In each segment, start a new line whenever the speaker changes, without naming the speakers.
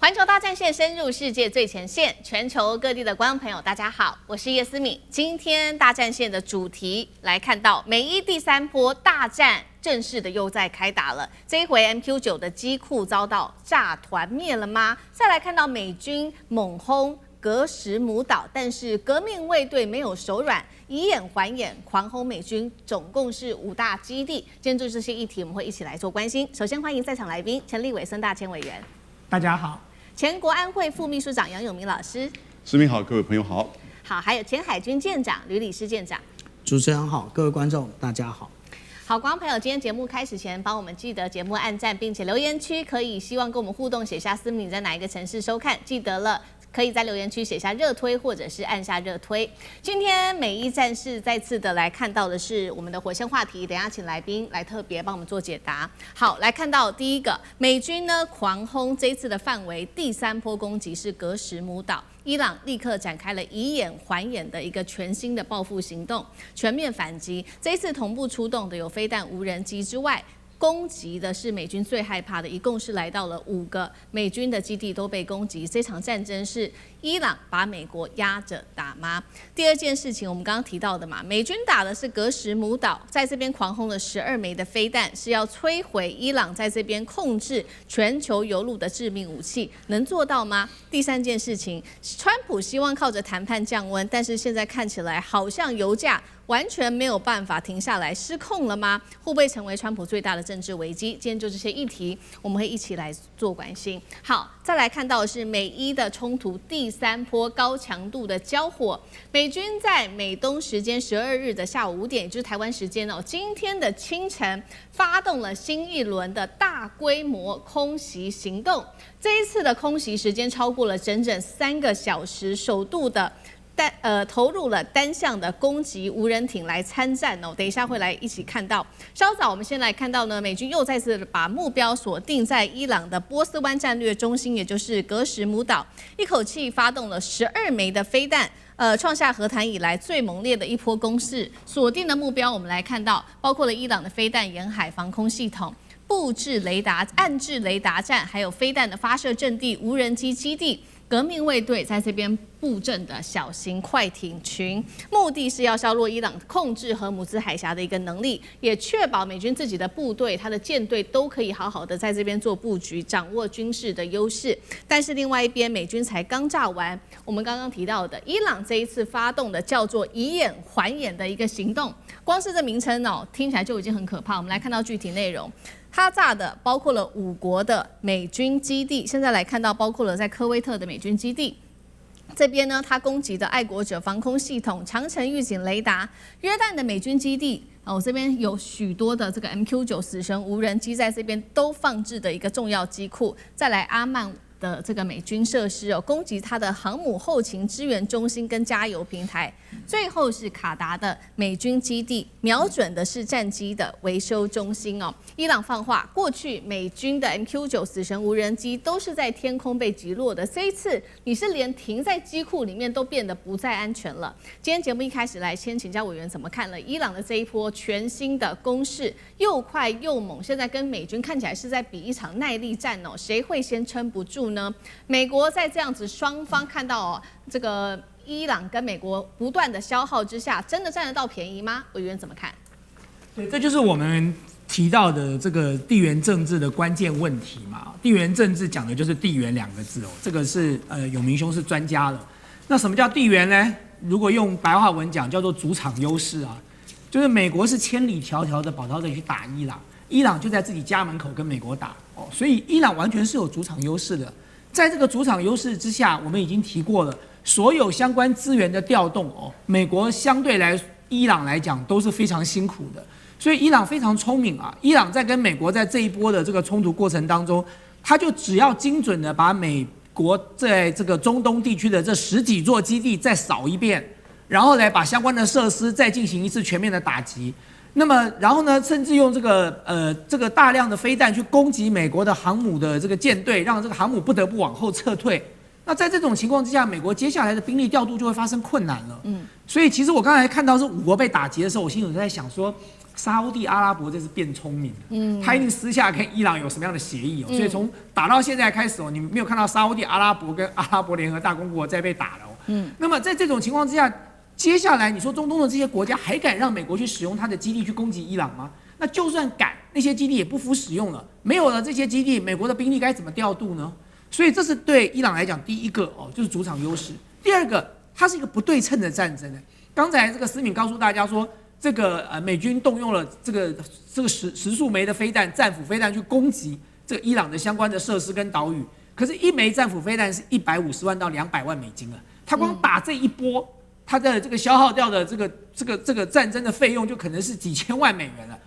环球大战线深入世界最前线，全球各地的观众朋友，大家好，我是叶思敏。今天大战线的主题来看到美伊第三波大战正式的又在开打了。这一回 MQ9 的机库遭到炸团灭了吗？再来看到美军猛轰格什姆岛，但是革命卫队没有手软，以眼还眼，狂轰美军，总共是5大基地。今天就这些议题，我们会一起来做关心。首先欢迎在场来宾，陈立伟、孙大千委员，
大家好。
前国安会副秘书长杨永明老师，
思敏好，各位朋友好。
好，还有前海军舰长吕礼诗舰长，
主持人好，各位观众大家好。
好，观众朋友，今天节目开始前，帮我们记得节目按赞，并且留言区可以希望跟我们互动，写下思敏你在哪一个城市收看，记得了。可以在留言区写下热推，或者是按下热推。今天美伊战事再次的来看到的是我们的火线话题，等一下请来宾来特别帮我们做解答。好，来看到第一个，美军呢狂轰这一次的范围，第3波攻击是格什姆岛。伊朗立刻展开了以眼还眼的一个全新的报复行动，全面反击。这一次同步出动的有飞弹、无人机之外，攻击的是美军最害怕的，一共是来到了5个美军的基地都被攻击。这场战争是伊朗把美国压着打吗？第二件事情，我们刚刚提到的嘛，美军打的是格什姆岛，在这边狂轰了12枚的飞弹，是要摧毁伊朗在这边控制全球油路的致命武器，能做到吗？第三件事情，川普希望靠着谈判降温，但是现在看起来好像油价完全没有办法停下来，失控了吗？会不会成为川普最大的政治危机？今天就这些议题，我们会一起来做关心。好，再来看到的是美伊的冲突第3波高强度的交火。美军在美东时间12日的下午5点，也就是台湾时间今天的清晨，发动了新一轮的大规模空袭行动。这一次的空袭时间超过了整整3个小时，首度的投入了单向的攻击无人艇来参战等一下会来一起看到。稍早我们先来看到呢，美军又再次把目标锁定在伊朗的波斯湾战略中心，也就是格什姆岛，一口气发动了12枚的飞弹。创下和谈以来最猛烈的一波攻势，锁定的目标我们来看到，包括了伊朗的飞弹沿海防空系统、布置雷达、暗制雷达站，还有飞弹的发射阵地、无人机基地。革命卫队在这边布阵的小型快艇群，目的是要削弱伊朗控制荷姆兹海峡的一个能力，也确保美军自己的部队、它的舰队都可以好好的在这边做布局，掌握军事的优势。但是另外一边，美军才刚炸完，我们刚刚提到的伊朗这一次发动的叫做以眼还眼的一个行动，光是这名称听起来就已经很可怕。我们来看到具体内容。它炸的包括了5国的美军基地，现在来看到包括了在科威特的美军基地。这边呢，它攻击的爱国者防空系统、长城预警雷达、约旦的美军基地。这边有许多的这个 MQ9 死神无人机在这边都放置的一个重要机库。再来阿曼的这个美军设施攻击它的航母后勤支援中心跟加油平台。最后是卡达的美军基地，瞄准的是战机的维修中心伊朗放话，过去美军的 MQ9 死神无人机都是在天空被击落的，这一次你是连停在机库里面都变得不再安全了。今天节目一开始来先请教委员怎么看了伊朗的这一波全新的攻势，又快又猛，现在跟美军看起来是在比一场耐力战谁会先撑不住呢？美国在这样子双方看到这个伊朗跟美国不断的消耗之下，真的占得到便宜吗？委员怎么看？
对，这就是我们提到的这个地缘政治的关键问题嘛。地缘政治讲的就是地缘2个字这个是永明兄是专家了。那什么叫地缘呢？如果用白话文讲，叫做主场优势啊。就是美国是千里迢迢的跑到这里去打伊朗，伊朗就在自己家门口跟美国打所以伊朗完全是有主场优势的。在这个主场优势之下，我们已经提过了，所有相关资源的调动美国相对来伊朗来讲都是非常辛苦的。所以伊朗非常聪明啊，伊朗在跟美国在这一波的这个冲突过程当中，他就只要精准的把美国在这个中东地区的这10几座基地再扫一遍，然后来把相关的设施再进行一次全面的打击。那么，然后呢，甚至用这个大量的飞弹去攻击美国的航母的这个舰队，让这个航母不得不往后撤退。那在这种情况之下，美国接下来的兵力调度就会发生困难了。所以其实我刚才看到是5国被打击的时候，我心里在想说，沙烏地阿拉伯这是变聪明了，他一定私下跟伊朗有什么样的协议所以从打到现在开始你没有看到沙烏地阿拉伯跟阿拉伯联合大公国在被打了那么在这种情况之下，接下来你说中东的这些国家还敢让美国去使用它的基地去攻击伊朗吗？那就算敢，那些基地也不敷使用了，没有了这些基地，美国的兵力该怎么调度呢？所以这是对伊朗来讲，第一个就是主场优势。第二个，它是一个不对称的战争。刚才这个思敏告诉大家说，这个美军动用了这个十数枚的飞弹，战斧飞弹去攻击这个伊朗的相关的设施跟岛屿。可是，一枚战斧飞弹是150万到200万美金啊，它光打这一波，它的这个消耗掉的这个战争的费用就可能是几千万美元了。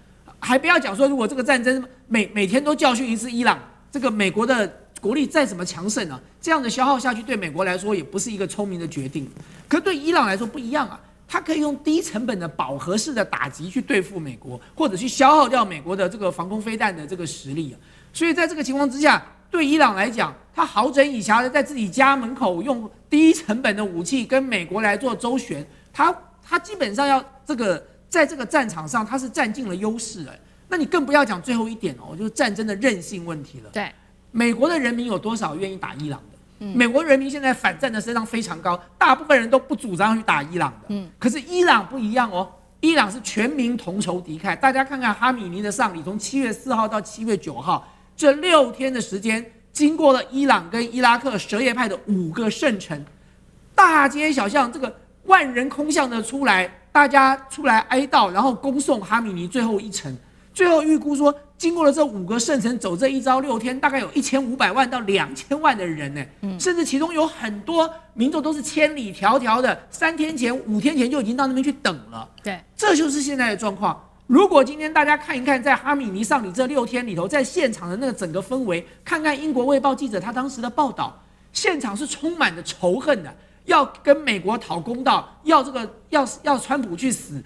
还不要讲说，如果这个战争每天都教训一次伊朗，这个美国的国力再怎么强盛这样的消耗下去，对美国来说也不是一个聪明的决定。可对伊朗来说不一样啊，它可以用低成本的饱和式的打击去对付美国，或者去消耗掉美国的这个防空飞弹的这个实力所以在这个情况之下，对伊朗来讲，他好整以暇的在自己家门口用低成本的武器跟美国来做周旋，他基本上要在这个战场上，他是占尽了优势那你更不要讲最后一点就是战争的韧性问题了。
对，
美国的人民有多少愿意打伊朗的？美国人民现在反战的声浪非常高，大部分人都不主张去打伊朗的。可是伊朗不一样伊朗是全民同仇敌忾。大家看看哈米尼的丧礼，从7月4号到7月9号这6天的时间，经过了伊朗跟伊拉克什叶派的5个圣城，大街小巷这个万人空巷的出来。大家出来哀悼，然后恭送哈米尼最后一程。最后预估说，经过了这5个圣城，走这一遭6天，大概有1500万到2000万的人甚至其中有很多民众都是千里迢迢的，3天前、5天前就已经到那边去等了。
对，
这就是现在的状况。如果今天大家看一看，在哈米尼丧礼这6天里头，在现场的那个整个氛围，看看英国卫报记者他当时的报道，现场是充满着仇恨的。要跟美国讨公道，要川普去死，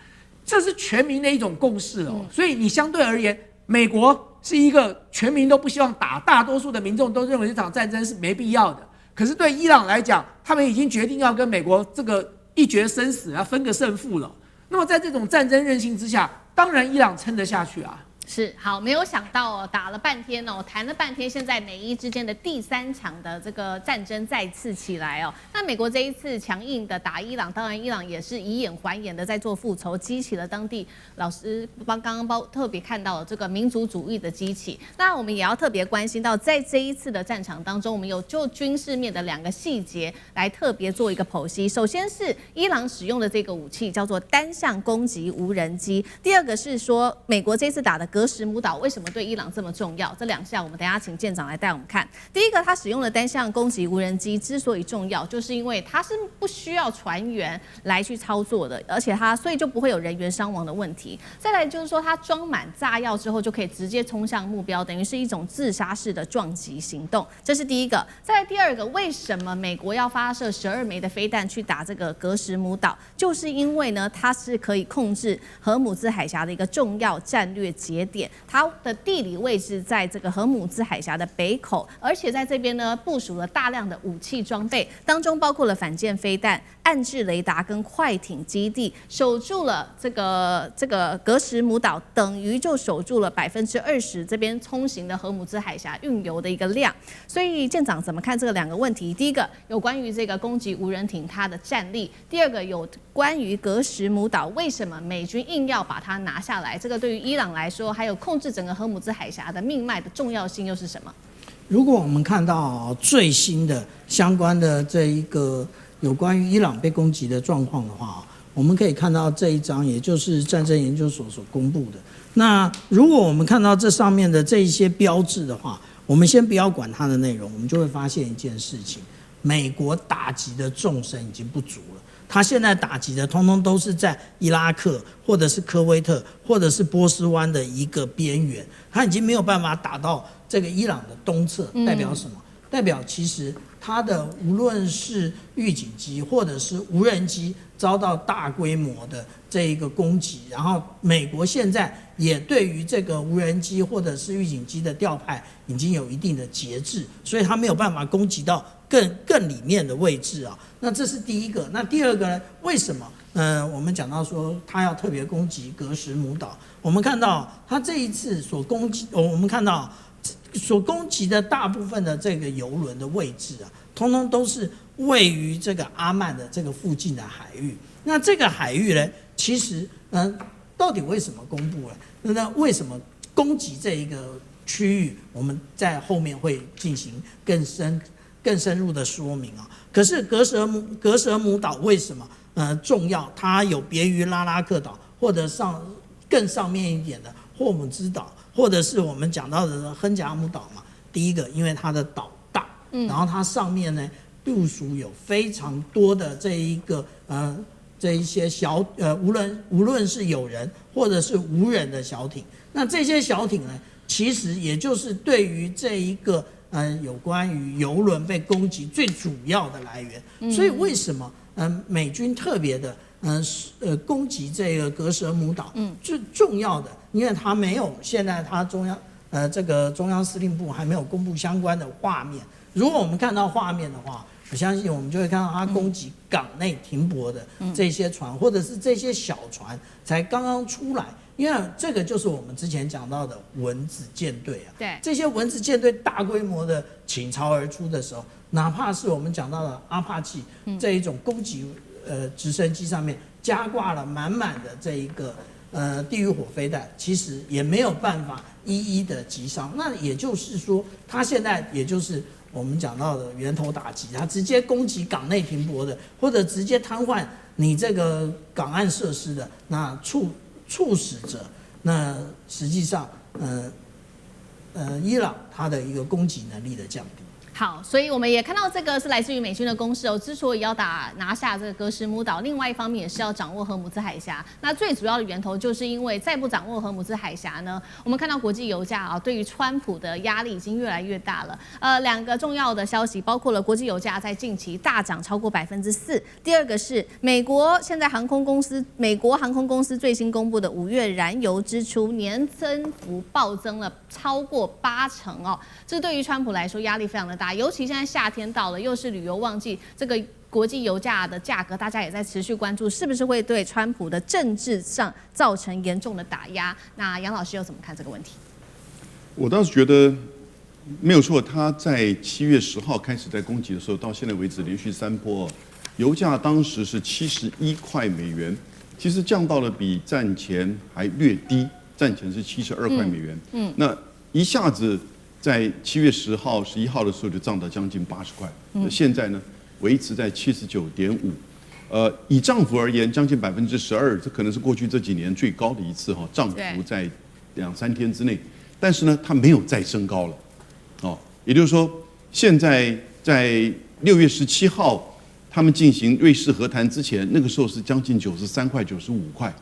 这是全民的一种共识所以你相对而言，美国是一个全民都不希望打，大多数的民众都认为这场战争是没必要的。可是对伊朗来讲，他们已经决定要跟美国这个一决生死，要分个胜负了。那么在这种战争韧性之下，当然伊朗撑得下去啊。
是好，没有想到打了半天谈了半天，现在美伊之间的第3场的这个战争再次起来那美国这一次强硬的打伊朗，当然伊朗也是以眼还眼的在做复仇，激起了当地老师刚刚特别看到了这个民族主义的激起。那我们也要特别关心到，在这一次的战场当中，我们有就军事面的2个细节来特别做一个剖析。首先是伊朗使用的这个武器叫做单向攻击无人机，第二个是说美国这次打的格什姆岛为什么对伊朗这么重要？这2项我们等一下请舰长来带我们看。第一个，他使用的单向攻击无人机之所以重要，就是因为它是不需要船员来去操作的，而且所以就不会有人员伤亡的问题。再来就是说，它装满炸药之后就可以直接冲向目标，等于是一种自杀式的撞击行动。这是第一个。再来第二个，为什么美国要发射12枚的飞弹去打这个格什姆岛？就是因为呢，它是可以控制荷姆兹海峡的一个重要战略节点。它的地理位置在这个荷姆兹海峡的北口，而且在这边呢部署了大量的武器装备，当中包括了反舰飞弹、暗制雷达跟快艇基地，守住了这个格什姆岛，等于就守住了20%这边通行的荷姆兹海峡运油的一个量。所以舰长怎么看这2个问题？第一个有关于这个攻击无人艇它的战力，第二个有关于格什姆岛为什么美军硬要把它拿下来，这个对于伊朗来说，还有控制整个荷姆兹海峡的命脉的重要性又是什么？
如果我们看到最新的相关的这一个有关于伊朗被攻击的状况的话，我们可以看到这一张，也就是战争研究所所公布的。那如果我们看到这上面的这一些标志的话，我们先不要管它的内容，我们就会发现一件事情：美国打击的纵深已经不足了。他现在打击的通通都是在伊拉克或者是科威特或者是波斯湾的一个边缘，他已经没有办法打到这个伊朗的东侧。代表什么？代表其实它的无论是预警机或者是无人机遭到大规模的这一个攻击，然后美国现在也对于这个无人机或者是预警机的调派已经有一定的节制，所以它没有办法攻击到更里面的位置啊。那这是第一个。那第二个呢？为什么？我们讲到说它要特别攻击格什姆岛，我们看到它这一次所攻击，我们看到所攻击的大部分的这个邮轮的位置啊，通通都是位于这个阿曼的这个附近的海域。那这个海域呢，其实到底为什么公布了？那为什么攻击这一个区域？我们在后面会进行更深入的说明啊。可是格什姆岛为什么重要？它有别于拉拉克岛或者更上面一点的霍姆兹岛，或者是我们讲到的亨贾姆岛嘛。第一个，因为它的岛大，然后它上面呢部署有非常多的这一些无论是有人或者是无人的小艇。那这些小艇呢，其实也就是对于这一个有关于邮轮被攻击最主要的来源。所以为什么美军特别的攻击这个格什姆岛？最重要的，因为它没有现在它这个中央司令部还没有公布相关的画面。如果我们看到画面的话，我相信我们就会看到它攻击港内停泊的这些船，或者是这些小船才刚刚出来。因为这个就是我们之前讲到的蚊子舰队啊，
对，
这些蚊子舰队大规模的倾巢而出的时候，哪怕是我们讲到的阿帕奇这一种攻击直升机上面加挂了满满的这一个地狱火飞弹，其实也没有办法一一的击伤。那也就是说，它现在也就是我们讲到的源头打击，它直接攻击港内停泊的，或者直接瘫痪你这个港岸设施的，那促使着那实际上伊朗它的一个攻击能力的降低。
好，所以我们也看到这个是来自于美军的攻势哦。之所以要拿下这个格什姆岛，另外一方面也是要掌握荷姆兹海峡。那最主要的源头就是因为再不掌握荷姆兹海峡呢，我们看到国际油价啊，对于川普的压力已经越来越大了。两个重要的消息包括了国际油价在近期大涨超过4%。第二个是美国航空公司最新公布的5月燃油支出年增幅暴增了超过80%哦。这对于川普来说压力非常的大。尤其现在夏天到了，又是旅游旺季，这个国际油价的价格，大家也在持续关注，是不是会对川普的政治上造成严重的打压？那杨老师又怎么看这个问题？
我倒是觉得没有错，他在7月10号开始在攻击的时候，到现在为止连续3波，油价当时是71块美元，其实降到了比战前还略低，战前是72块美元。那一下子。在7月10号、11号的时候就涨到将近80块，现在呢维持在79.5，以涨幅而言，将近12%，这可能是过去这几年最高的一次哈，涨幅在2-3天之内。但是呢，它没有再升高了，哦，也就是说，现在在6月17号他们进行瑞士和谈之前，那个时候是将近93块、95块，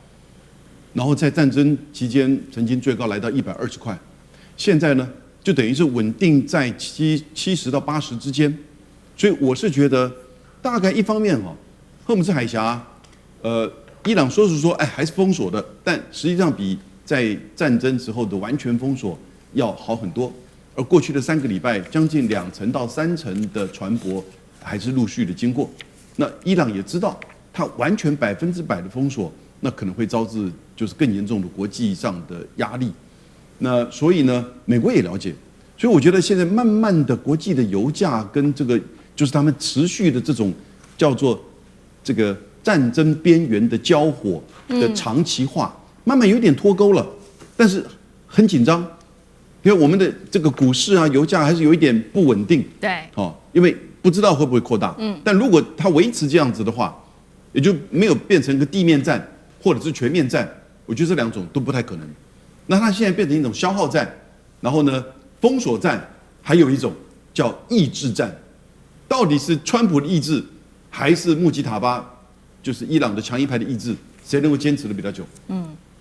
然后在战争期间曾经最高来到120块，现在呢？就等于是稳定在70到80之间，所以我是觉得，大概一方面荷姆兹海峡，伊朗说是说，还是封锁的，但实际上比在战争时候的完全封锁要好很多。而过去的3个礼拜，将近2成到3成的船舶还是陆续的经过。那伊朗也知道，它完全100%的封锁，那可能会招致就是更严重的国际上的压力。那所以呢，美国也了解，所以我觉得现在慢慢的国际的油价跟这个就是他们持续的这种叫做这个战争边缘的交火的长期化，慢慢有点脱钩了，但是很紧张，因为我们的这个股市啊，油价还是有一点不稳定，
对，
因为不知道会不会扩大，但如果它维持这样子的话，也就没有变成一个地面战或者是全面战，我觉得这2种都不太可能。那它现在变成一种消耗战，然后呢，封锁战，还有一种叫意志战，到底是川普的意志，还是穆吉塔巴，就是伊朗的强硬派的意志，谁能够坚持的比较久？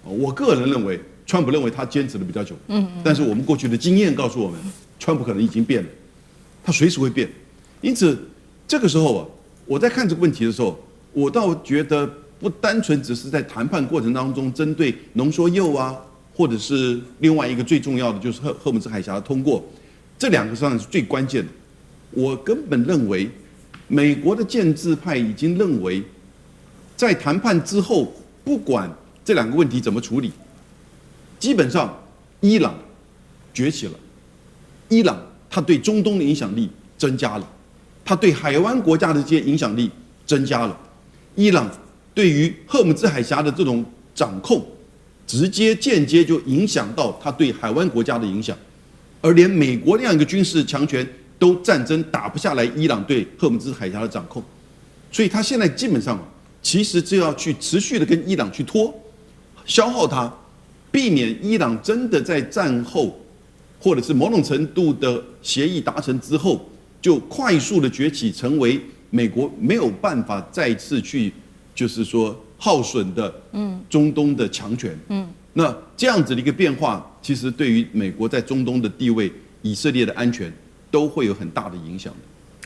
我个人认为，川普认为他坚持的比较久，但是我们过去的经验告诉我们，川普可能已经变了，它随时会变。因此，这个时候啊，我在看这个问题的时候，我倒觉得不单纯只是在谈判过程当中针对浓缩铀啊，或者是另外一个最重要的就是赫姆兹海峡的通过，这两个上是最关键的。我根本认为，美国的建制派已经认为，在谈判之后，不管这两个问题怎么处理，基本上伊朗崛起了，伊朗它对中东的影响力增加了，它对海湾国家的这些影响力增加了，伊朗对于赫姆兹海峡的这种掌控，直接间接就影响到它对海湾国家的影响，而连美国那样一个军事强权都战争打不下来伊朗对赫姆兹海峡的掌控，所以他现在基本上其实就要去持续的跟伊朗去拖，消耗它，避免伊朗真的在战后或者是某种程度的协议达成之后，就快速的崛起，成为美国没有办法再次去就是说耗损的中东的强权。那这样子的一个变化，其实对于美国在中东的地位、以色列的安全都会有很大的影响。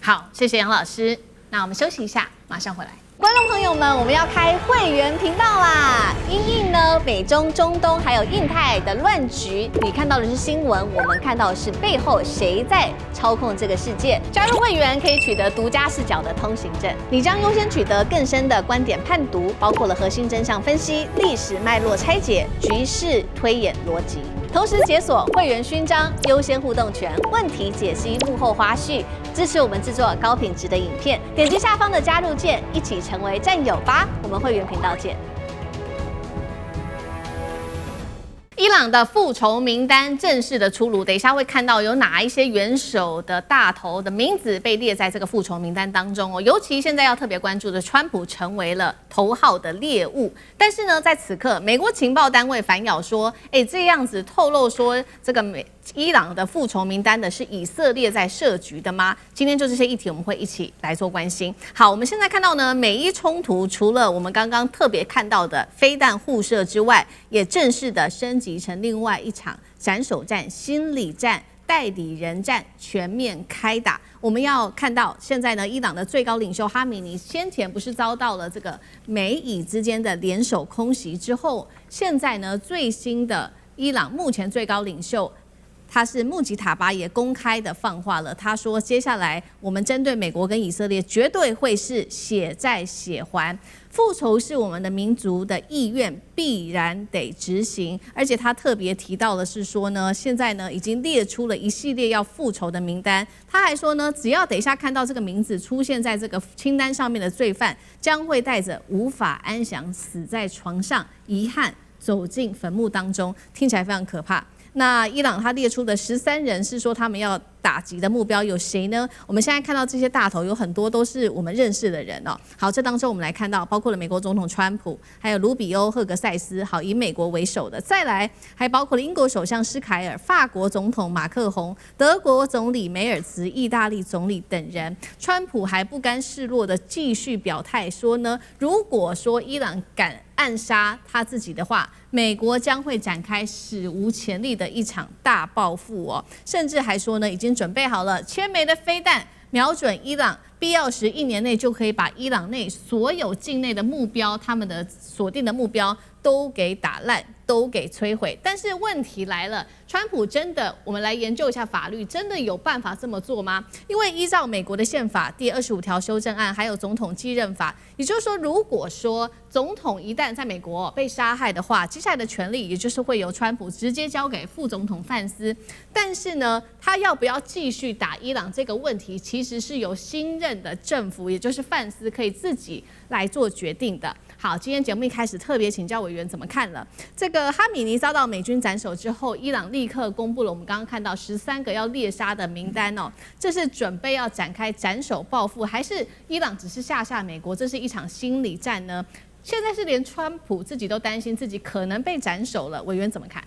好，谢谢杨老师。那我们休息一下，马上回来。观众朋友们，我们要开会员频道啦！因应呢美中、中东还有印太的乱局，你看到的是新闻，我们看到的是背后谁在操控这个世界。加入会员可以取得独家视角的通行证，你将优先取得更深的观点判读，包括了核心真相分析、历史脉络拆解、局势推演逻辑。同时解锁会员勋章、优先互动权、问题解析、幕后花絮，支持我们制作高品质的影片。点击下方的加入键，一起成为战友吧！我们会员频道见。伊朗的复仇名单正式的出炉，等一下会看到有哪一些元首的大头的名字被列在这个复仇名单当中哦。尤其现在要特别关注的，川普成为了头号的猎物。但是呢，在此刻，美国情报单位反咬说，这样子透露说这个伊朗的复仇名单的是以色列在设局的吗？今天就这些议题，我们会一起来做关心。好，我们现在看到呢，美伊冲突除了我们刚刚特别看到的飞弹互射之外，也正式的升级成另外一场斩首战、心理战、代理人战全面开打。我们要看到现在呢，伊朗的最高领袖哈米尼先前不是遭到了这个美以之间的联手空袭之后，现在呢最新的伊朗目前最高领袖。他是穆吉塔巴也公开的放话了，他说接下来我们针对美国跟以色列绝对会是血债血还，复仇是我们的民族的意愿，必然得执行。而且他特别提到的是说呢，现在呢已经列出了一系列要复仇的名单。他还说呢，只要等一下看到这个名字出现在这个清单上面的罪犯，将会带着无法安详死在床上，遗憾走进坟墓当中，听起来非常可怕。那伊朗他列出的13人是说他们要打击的目标有谁呢？我们现在看到这些大头有很多都是我们认识的人哦。好，这当中我们来看到包括了美国总统川普，还有卢比欧、赫格塞斯，好，以美国为首的，再来还包括了英国首相施凯尔、法国总统马克宏、德国总理梅尔茨、意大利总理等人。川普还不甘示弱的继续表态说呢，如果说伊朗敢暗杀他自己的话，美国将会展开史无前例的一场大报复哦，甚至还说呢，已经准备好了千枚的飞弹，瞄准伊朗，必要时1年内就可以把伊朗内所有境内的目标，他们的锁定的目标都给打烂，都给摧毁。但是问题来了，川普真的，我们来研究一下法律，真的有办法这么做吗？因为依照美国的宪法第25条修正案，还有总统继任法，也就是说，如果说总统一旦在美国被杀害的话，接下来的权利也就是会由川普直接交给副总统范斯。但是呢，他要不要继续打伊朗这个问题，其实是由新任的政府，也就是范斯可以自己来做决定的。好，今天节目一开始特别请教委员怎么看了这个哈米尼遭到美军斩首之后，伊朗立刻公布了我们刚刚看到13个要猎杀的名单哦，这是准备要展开斩首报复，还是伊朗只是吓美国？这是一场心理战呢？现在是连川普自己都担心自己可能被斩首了，委员怎么看？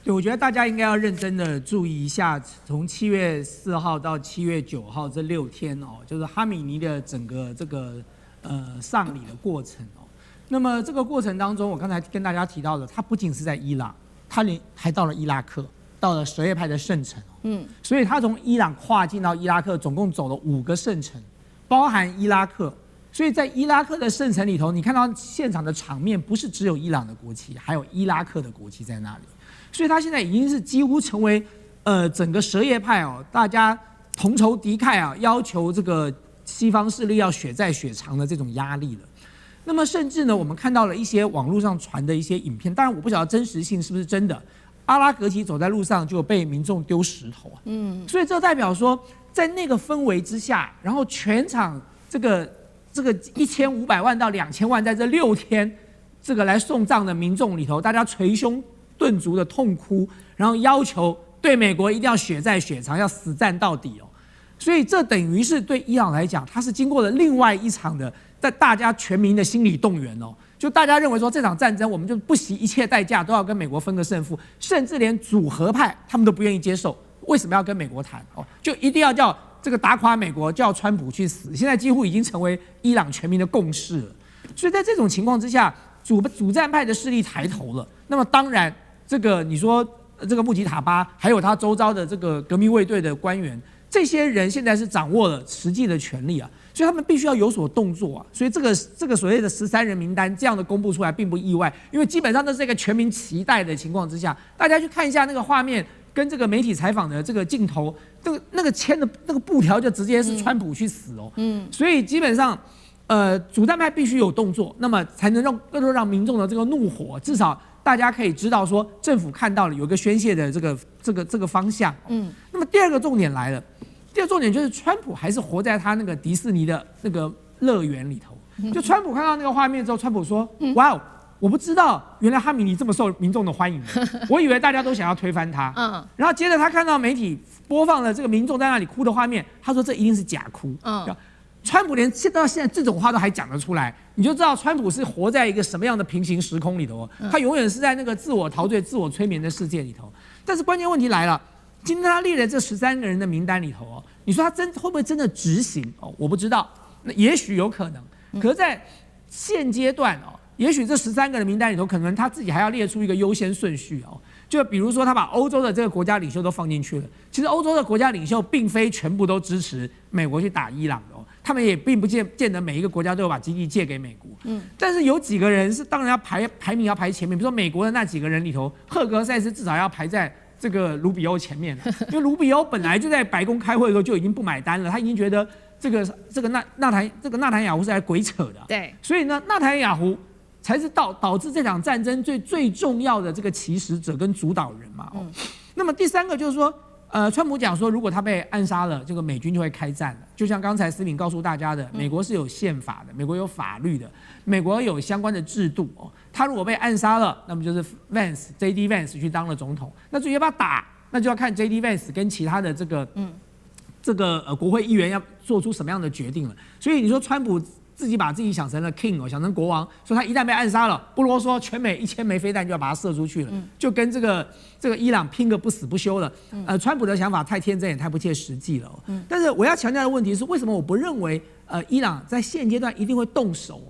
对，我觉得大家应该要认真的注意一下，从7月4号到7月9号这6天哦，就是哈米尼的整个这个丧礼的过程哦。那么这个过程当中，我刚才跟大家提到的，他不仅是在伊朗，他还到了伊拉克，到了什叶派的圣城。所以他从伊朗跨境到伊拉克，总共走了5个圣城，包含伊拉克。所以在伊拉克的圣城里头，你看到现场的场面，不是只有伊朗的国旗，还有伊拉克的国旗在那里。所以他现在已经是几乎成为整个什叶派大家同仇敌忾要求这个西方势力要血债血偿的这种压力了。那么甚至呢，我们看到了一些网络上传的一些影片，当然我不晓得真实性是不是真的。阿拉格旗走在路上就有被民众丢石头所以这代表说，在那个氛围之下，然后全场这个1500万到2000万在这6天这个来送葬的民众里头，大家捶胸顿足的痛哭，然后要求对美国一定要血债血偿，要死战到底所以这等于是对伊朗来讲，它是经过了另外一场的在大家全民的心理动员就大家认为说这场战争我们就不惜一切代价都要跟美国分个胜负，甚至连主和派他们都不愿意接受，为什么要跟美国谈就一定要叫这个打垮美国，叫川普去死，现在几乎已经成为伊朗全民的共识了。所以在这种情况之下，主战派的势力抬头了，那么当然这个你说这个穆吉塔巴还有他周遭的这个革命卫队的官员，这些人现在是掌握了实际的权力所以他们必须要有所动作所以这个所谓的13人名单这样的公布出来并不意外，因为基本上都是一个全民期待的情况之下，大家去看一下那个画面跟这个媒体采访的这个镜头，那个签的那个布条就直接是川普去死所以基本上主战派必须有动作，那么才能让民众的这个怒火至少大家可以知道说政府看到了有一个宣泄的这个方向那么第二个重点来了。第二个重点就是川普还是活在他那个迪士尼的那个乐园里头。就川普看到那个画面之后，川普说：“哇哦，我不知道原来哈米尼这么受民众的欢迎，我以为大家都想要推翻他。”然后接着他看到媒体播放了这个民众在那里哭的画面，他说这一定是假哭。川普连到现在这种话都还讲得出来，你就知道川普是活在一个什么样的平行时空里头他永远是在那个自我陶醉、自我催眠的世界里头。但是关键问题来了。今天他列了这13个人的名单里头你说他会不会真的执行我不知道，那也许有可能。可是在现阶段也许这13个人的名单里头，可能他自己还要列出一个优先顺序就比如说他把欧洲的这个国家领袖都放进去了，其实欧洲的国家领袖并非全部都支持美国去打伊朗的他们也并不见得每一个国家都有把基地借给美国。但是有几个人是当然要排名要排前面，比如说美国的那几个人里头，赫格塞斯至少要排在这个卢比欧前面了，因为卢比欧本来就在白宫开会的时候就已经不买单了，他已经觉得这个纳坦雅胡是来鬼扯的。
对，
所以呢，纳坦雅胡才是导致这场战争最重要的这个起始者跟主导人嘛。那么第三个就是说，川普讲说，如果他被暗杀了，这个美军就会开战了。就像刚才思敏告诉大家的，美国是有宪法的，美国有法律的，美国有相关的制度他如果被暗杀了，那么就是 JD Vance 去当了总统。那至于要不要打，那就要看 JD Vance 跟其他的这个国会议员要做出什么样的决定了。所以你说川普自己把自己想成了 king 想成国王，说他一旦被暗杀了，不啰嗦，全美1000枚飞弹就要把它射出去了，就跟这个伊朗拼个不死不休了。川普的想法太天真也太不切实际了。但是我要强调的问题是，为什么我不认为伊朗在现阶段一定会动手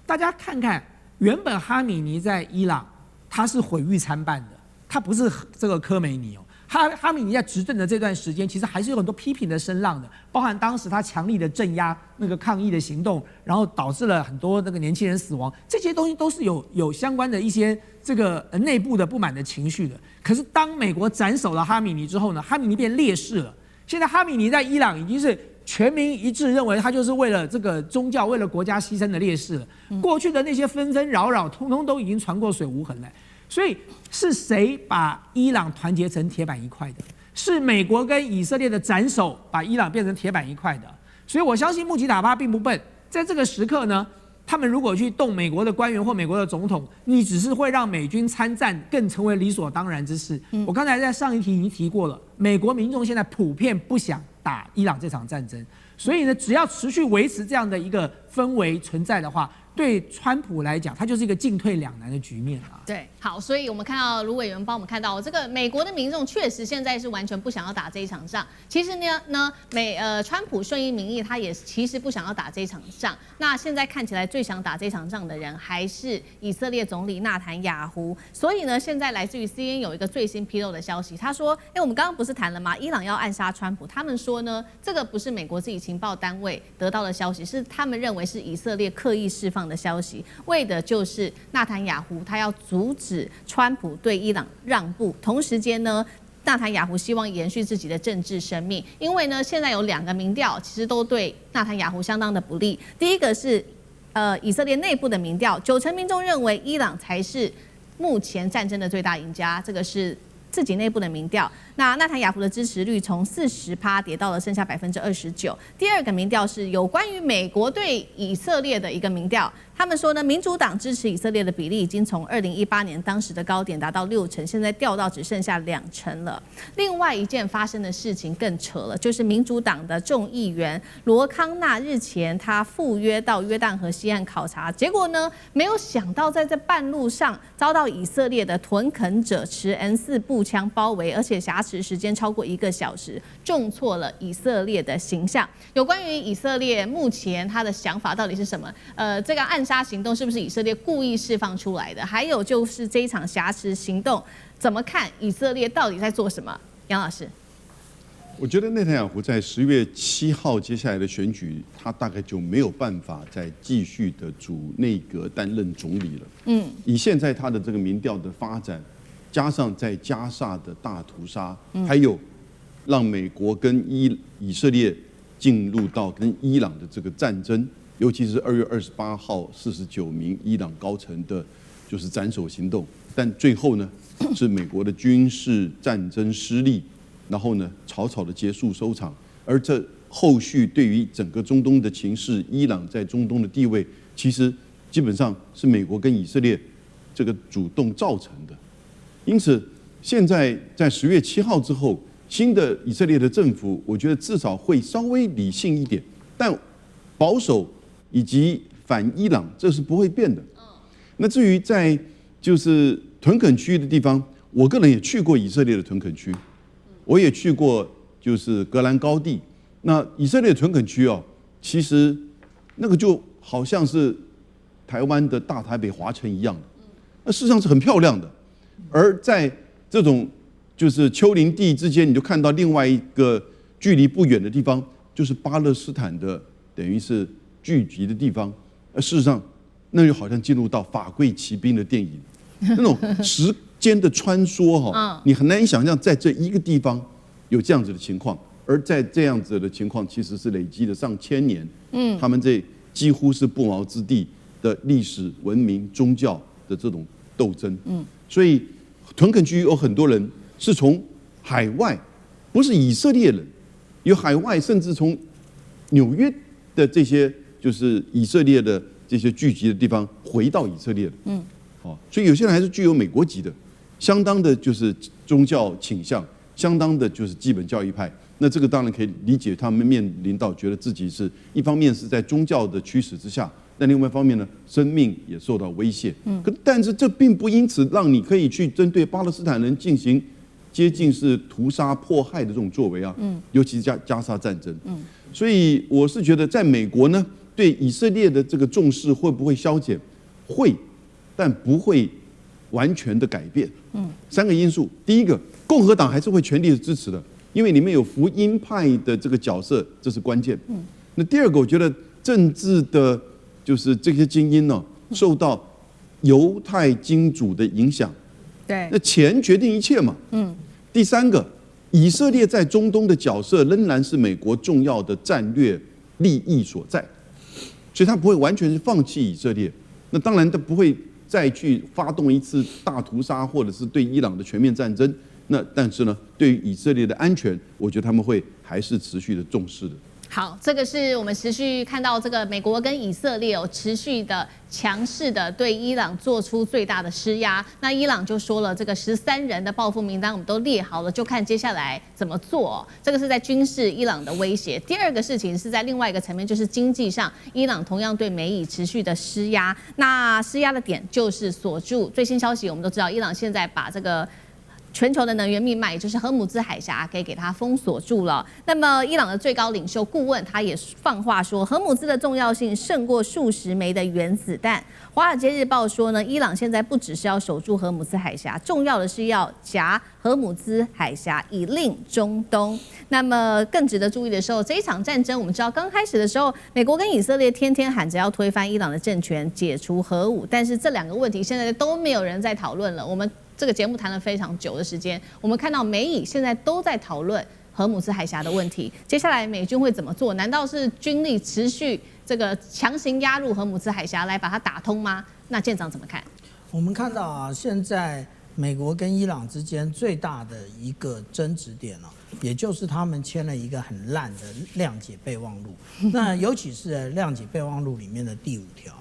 大家看看。原本哈米尼在伊朗，他是毁誉参半的，他不是这个科梅尼哈米尼在执政的这段时间，其实还是有很多批评的声浪的，包含当时他强力的镇压那个抗议的行动，然后导致了很多那个年轻人死亡，这些东西都是有相关的一些这个内部的不满的情绪的。可是当美国斩首了哈米尼之后呢，哈米尼变烈士了。现在哈米尼在伊朗已经是全民一致认为他就是为了这个宗教、为了国家牺牲的烈士了。过去的那些纷纷扰扰，通通都已经传过水无痕了。所以是谁把伊朗团结成铁板一块的？是美国跟以色列的斩首把伊朗变成铁板一块的。所以我相信穆吉塔巴并不笨，在这个时刻呢，他们如果去动美国的官员或美国的总统，你只是会让美军参战更成为理所当然之事。我刚才在上一题已经提过了，美国民众现在普遍不想打伊朗这场战争，所以呢，只要持续维持这样的一个氛围存在的话，对川普来讲，他就是一个进退两难的局面啊。
对，好，所以我们看到卢委员帮我们看到这个美国的民众确实现在是完全不想要打这一场仗。其实呢，川普顺应民意，他也其实不想要打这一场仗。那现在看起来最想打这场仗的人还是以色列总理纳坦雅胡。所以呢，现在来自于 CNN 有一个最新披露的消息，他说，我们刚刚不是谈了吗？伊朗要暗杀川普，他们说呢，这个不是美国自己情报单位得到的消息，是他们认为是以色列刻意释放的消息，为的就是纳坦雅胡他要阻止川普对伊朗让步，同时间呢，纳坦雅胡希望延续自己的政治生命，因为呢，现在有2个民调其实都对纳坦雅胡相当的不利。第一个是以色列内部的民调，90%民众认为伊朗才是目前战争的最大赢家，这个是自己内部的民调。那纳坦雅胡的支持率从40%跌到了剩下29%。第2个民调是有关于美国对以色列的一个民调，他们说呢，民主党支持以色列的比例已经从2018年当时的高点达到60%，现在掉到只剩下2%了。另外一件发生的事情更扯了，就是民主党的众议员罗康纳日前他赴约到约旦河西岸考察，结果呢，没有想到在这半路上遭到以色列的屯垦者持 N4步枪包围，而且挟持时间超过1个小时，重挫了以色列的形象。有关于以色列目前他的想法到底是什么？这个暗杀行动是不是以色列故意释放出来的？还有就是这一场挟持行动，怎么看？以色列到底在做什么？杨老师，
我觉得内塔尼亚胡在10月7号接下来的选举，他大概就没有办法再继续的主内阁担任总理了。以现在他的这个民调的发展，加上在加沙的大屠杀，还有让美国跟以色列进入到跟伊朗的这个战争，尤其是2月28号49名伊朗高层的，就是斩首行动。但最后呢，是美国的军事战争失利，然后呢草草的结束收场。而这后续对于整个中东的情势，伊朗在中东的地位，其实基本上是美国跟以色列这个主动造成的。因此，现在在10月7号之后，新的以色列的政府，我觉得至少会稍微理性一点，但保守以及反伊朗这是不会变的。那至于在就是屯垦区的地方，我个人也去过以色列的屯垦区，我也去过就是戈兰高地。那以色列的屯垦区哦，其实那个就好像是台湾的大台北华城一样的，那事实上是很漂亮的。而在这种就是丘陵地之间，你就看到另外一个距离不远的地方，就是巴勒斯坦的等于是聚集的地方。事实上，那就好像进入到法柜骑兵的电影，那种时间的穿梭哈，你很难以想象在这一个地方有这样子的情况。而在这样子的情况，其实是累积了上千年，他们这几乎是不毛之地的历史、文明、宗教的这种斗争。所以屯垦区有很多人是从海外，不是以色列人，有海外甚至从纽约的这些就是以色列的这些聚集的地方回到以色列的。所以有些人还是具有美国籍的，相当的就是宗教倾向，相当的就是基本教义派。那这个当然可以理解，他们面临到觉得自己是一方面是在宗教的驱使之下，但另外一方面呢，生命也受到威胁。但是这并不因此让你可以去针对巴勒斯坦人进行接近是屠杀迫害的这种作为啊。尤其是加沙战争。所以我是觉得，在美国呢，对以色列的这个重视会不会消减？会，但不会完全的改变。3个因素，第一个，共和党还是会全力的支持的，因为里面有福音派的这个角色，这是关键。那第2个，我觉得政治的，就是这些精英呢，受到犹太金主的影响。
对，
那钱决定一切嘛。第3个，以色列在中东的角色仍然是美国重要的战略利益所在，所以他不会完全是放弃以色列。那当然，他不会再去发动一次大屠杀，或者是对伊朗的全面战争。但是呢，对于以色列的安全，我觉得他们会还是持续的重视的。
好，这个是我们持续看到这个美国跟以色列持续的强势的对伊朗做出最大的施压。那伊朗就说了，这个13人的报复名单我们都列好了，就看接下来怎么做。这个是在军事伊朗的威胁。第二个事情是在另外一个层面，就是经济上，伊朗同样对美以持续的施压。那施压的点就是锁住最新消息，我们都知道，伊朗现在把这个全球的能源命脉，也就是荷姆兹海峡，给它封锁住了。那么，伊朗的最高领袖顾问他也放话说，荷姆兹的重要性胜过数十枚的原子弹。华尔街日报说呢，伊朗现在不只是要守住荷姆兹海峡，重要的是要夹荷姆兹海峡以令中东。那么更值得注意的时候，这一场战争，我们知道刚开始的时候，美国跟以色列天天喊着要推翻伊朗的政权，解除核武，但是这两个问题现在都没有人在讨论了。我们这个节目谈了非常久的时间，我们看到美以现在都在讨论荷姆兹海峡的问题。接下来美军会怎么做？难道是军力持续这个强行压入荷姆兹海峡来把它打通吗？那舰长怎么看？
我们看到啊，现在美国跟伊朗之间最大的一个争执点啊，也就是他们签了一个很烂的谅解备忘录。那尤其是谅解备忘录里面的第5条，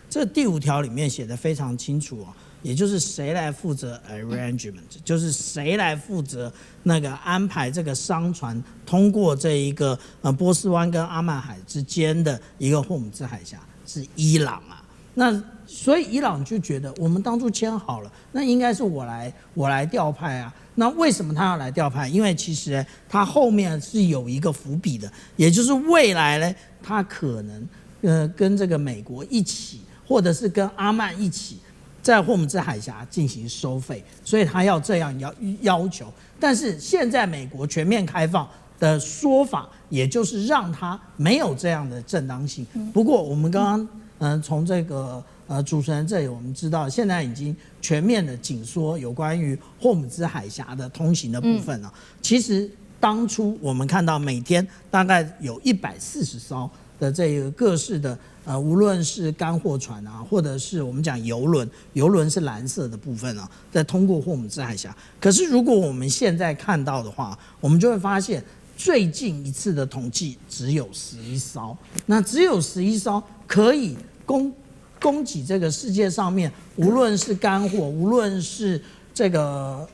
这第5条里面写得非常清楚啊。也就是谁来负责 arrangement， 就是谁来负责那个安排这个商船通过这一个波斯湾跟阿曼海之间的一个霍姆兹海峡，是伊朗啊。那所以伊朗就觉得我们当初签好了，那应该是我来调派啊。那为什么他要来调派？因为其实他后面是有一个伏笔的，也就是未来呢，他可能跟这个美国一起，或者是跟阿曼一起，在霍姆兹海峡进行收费，所以他要这样要求。但是现在美国全面开放的说法，也就是让他没有这样的正当性。不过我们刚刚从这个主持人这里我们知道，现在已经全面的紧缩有关于霍姆兹海峡的通行的部分了。其实当初我们看到每天大概有140艘的这个各式的无论是干货船啊，或者是我们讲邮轮是蓝色的部分啊，在通过霍姆兹海峡。可是如果我们现在看到的话，我们就会发现最近一次的统计只有11艘，那只有11艘可以供给这个世界上面，无论是干货，无论是这个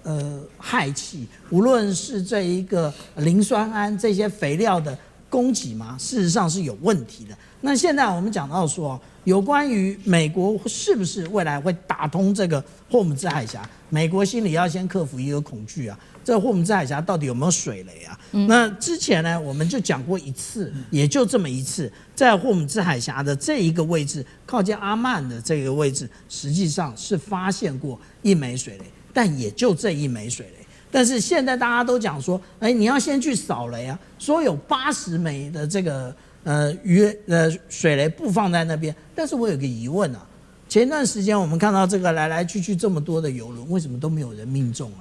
氦气，无论是这一个磷酸铵这些肥料的供给嘛，事实上是有问题的。那现在我们讲到说，有关于美国是不是未来会打通这个霍姆兹海峡，美国心里要先克服一个恐惧啊，这霍姆兹海峡到底有没有水雷啊？那之前呢，我们就讲过一次，也就这么一次，在霍姆兹海峡的这一个位置，靠近阿曼的这个位置，实际上是发现过1枚水雷，但也就这1枚水雷。但是现在大家都讲说，你要先去扫雷啊，说有80枚的这个水雷布放在那边。但是我有个疑问啊，前一段时间我们看到这个来来去去这么多的邮轮，为什么都没有人命中？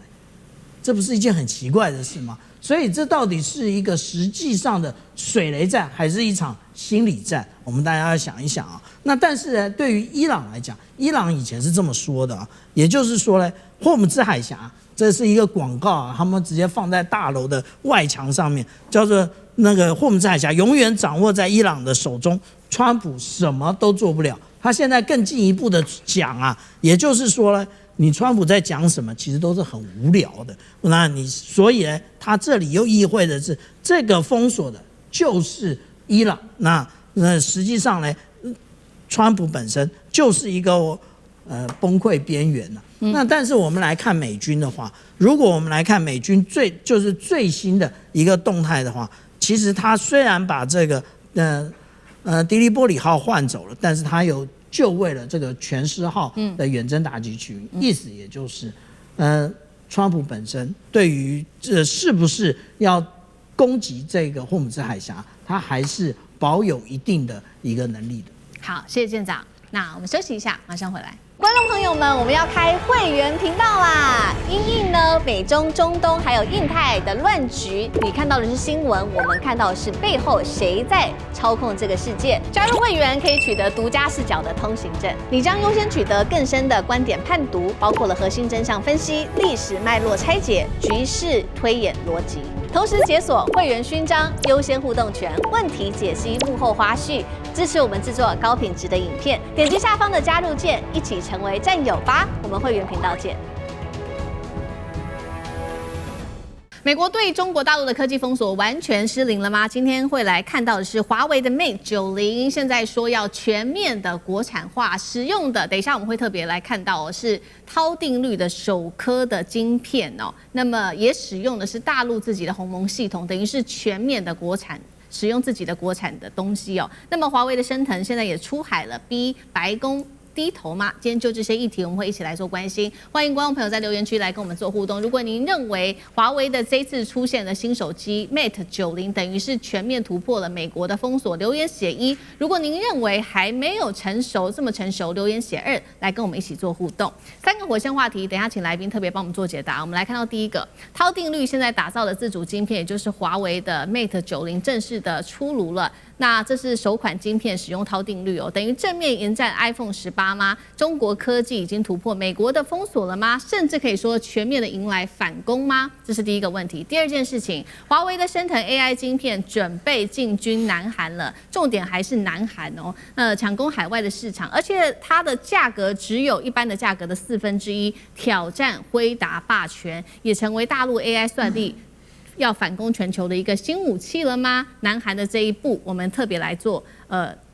这不是一件很奇怪的事吗？所以这到底是一个实际上的水雷战，还是一场心理战？我们大家要想一想啊。那但是呢，对于伊朗来讲，伊朗以前是这么说的啊，也就是说呢，霍姆兹海峡这是一个广告啊，他们直接放在大楼的外墙上面，叫做那个霍姆兹海峡永远掌握在伊朗的手中，川普什么都做不了。他现在更进一步的讲啊，也就是说呢，你川普在讲什么，其实都是很无聊的。那你所以呢，他这里又意味着是这个封锁的就是伊朗。那实际上呢，川普本身就是一个崩溃边缘了。那但是我们来看美军的话，如果我们来看美军最新的一个动态的话，其实他虽然把这个迪利波里号换走了，但是他有就位了这个全狮号的远征打击群，意思也就是川普本身对于这是不是要攻击这个霍姆兹海峡，他还是保有一定的一个能力的。
好，谢谢舰长。那我们休息一下，马上回来。观众朋友们，我们要开会员频道啦！因应呢美中、中东还有印太的乱局，你看到的是新闻，我们看到的是背后谁在操控这个世界。加入会员可以取得独家视角的通行证，你将优先取得更深的观点判读，包括了核心真相分析、历史脉络拆解、局势推演逻辑。同时解锁会员勋章、优先互动权、问题解析、幕后花絮，支持我们制作高品质的影片。点击下方的加入键，一起成为战友吧！我们会员频道见。美国对中国大陆的科技封锁完全失灵了吗？今天会来看到的是华为的 Mate 90，现在说要全面的国产化，使用的，等一下我们会特别来看到是涛定律的首颗的晶片哦，那么也使用的是大陆自己的鸿蒙系统，等于是全面的国产。使用自己的国产的东西哦，那么华为的升腾现在也出海了，逼白宫低头吗？今天就这些议题，我们会一起来做关心。欢迎观众朋友在留言区来跟我们做互动。如果您认为华为的这次出现的新手机 Mate 90等于是全面突破了美国的封锁，留言写1；如果您认为还没有成熟，这么成熟，留言写2，来跟我们一起做互动。3个火线话题，等一下请来宾特别帮我们做解答。我们来看到第一个，涛定律现在打造的自主晶片，也就是华为的 Mate 90正式的出炉了。那这是首款晶片使用涛定律哦，等于正面迎战 iPhone 18吗？中国科技已经突破美国的封锁了吗？甚至可以说全面的迎来反攻吗？这是第一个问题。第二件事情，华为的升腾 AI 晶片准备进军南韩了，重点还是南韩哦，抢攻海外的市场，而且它的价格只有一般的价格的1/4，挑战辉达霸权，也成为大陆 AI 算力要反攻全球的一个新武器了吗？南韩的这一步，我们特别来做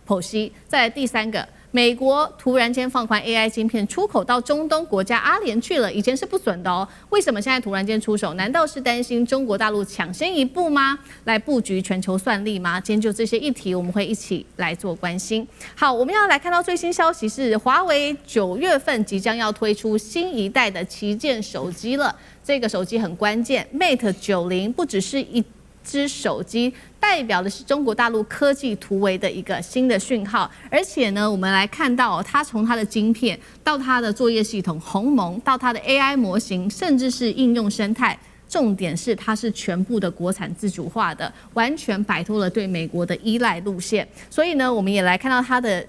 剖析。再来第3个，美国突然间放宽 AI 晶片出口到中东国家阿联去了，以前是不准的哦，为什么现在突然间出手？难道是担心中国大陆抢先一步吗？来布局全球算力吗？今天就这些议题，我们会一起来做关心。好，我们要来看到最新消息是，华为9月份即将要推出新一代的旗舰手机了。这个手机很关键 ，Mate 90不只是一只手机，代表的是中国大陆科技突围的一个新的讯号。而且呢，我们来看到它从它的晶片到它的作业系统鸿蒙，到它的 AI 模型，甚至是应用生态。重点是它是全部的国产自主化的，完全摆脱了对美国的依赖路线。所以呢，我们也来看到它的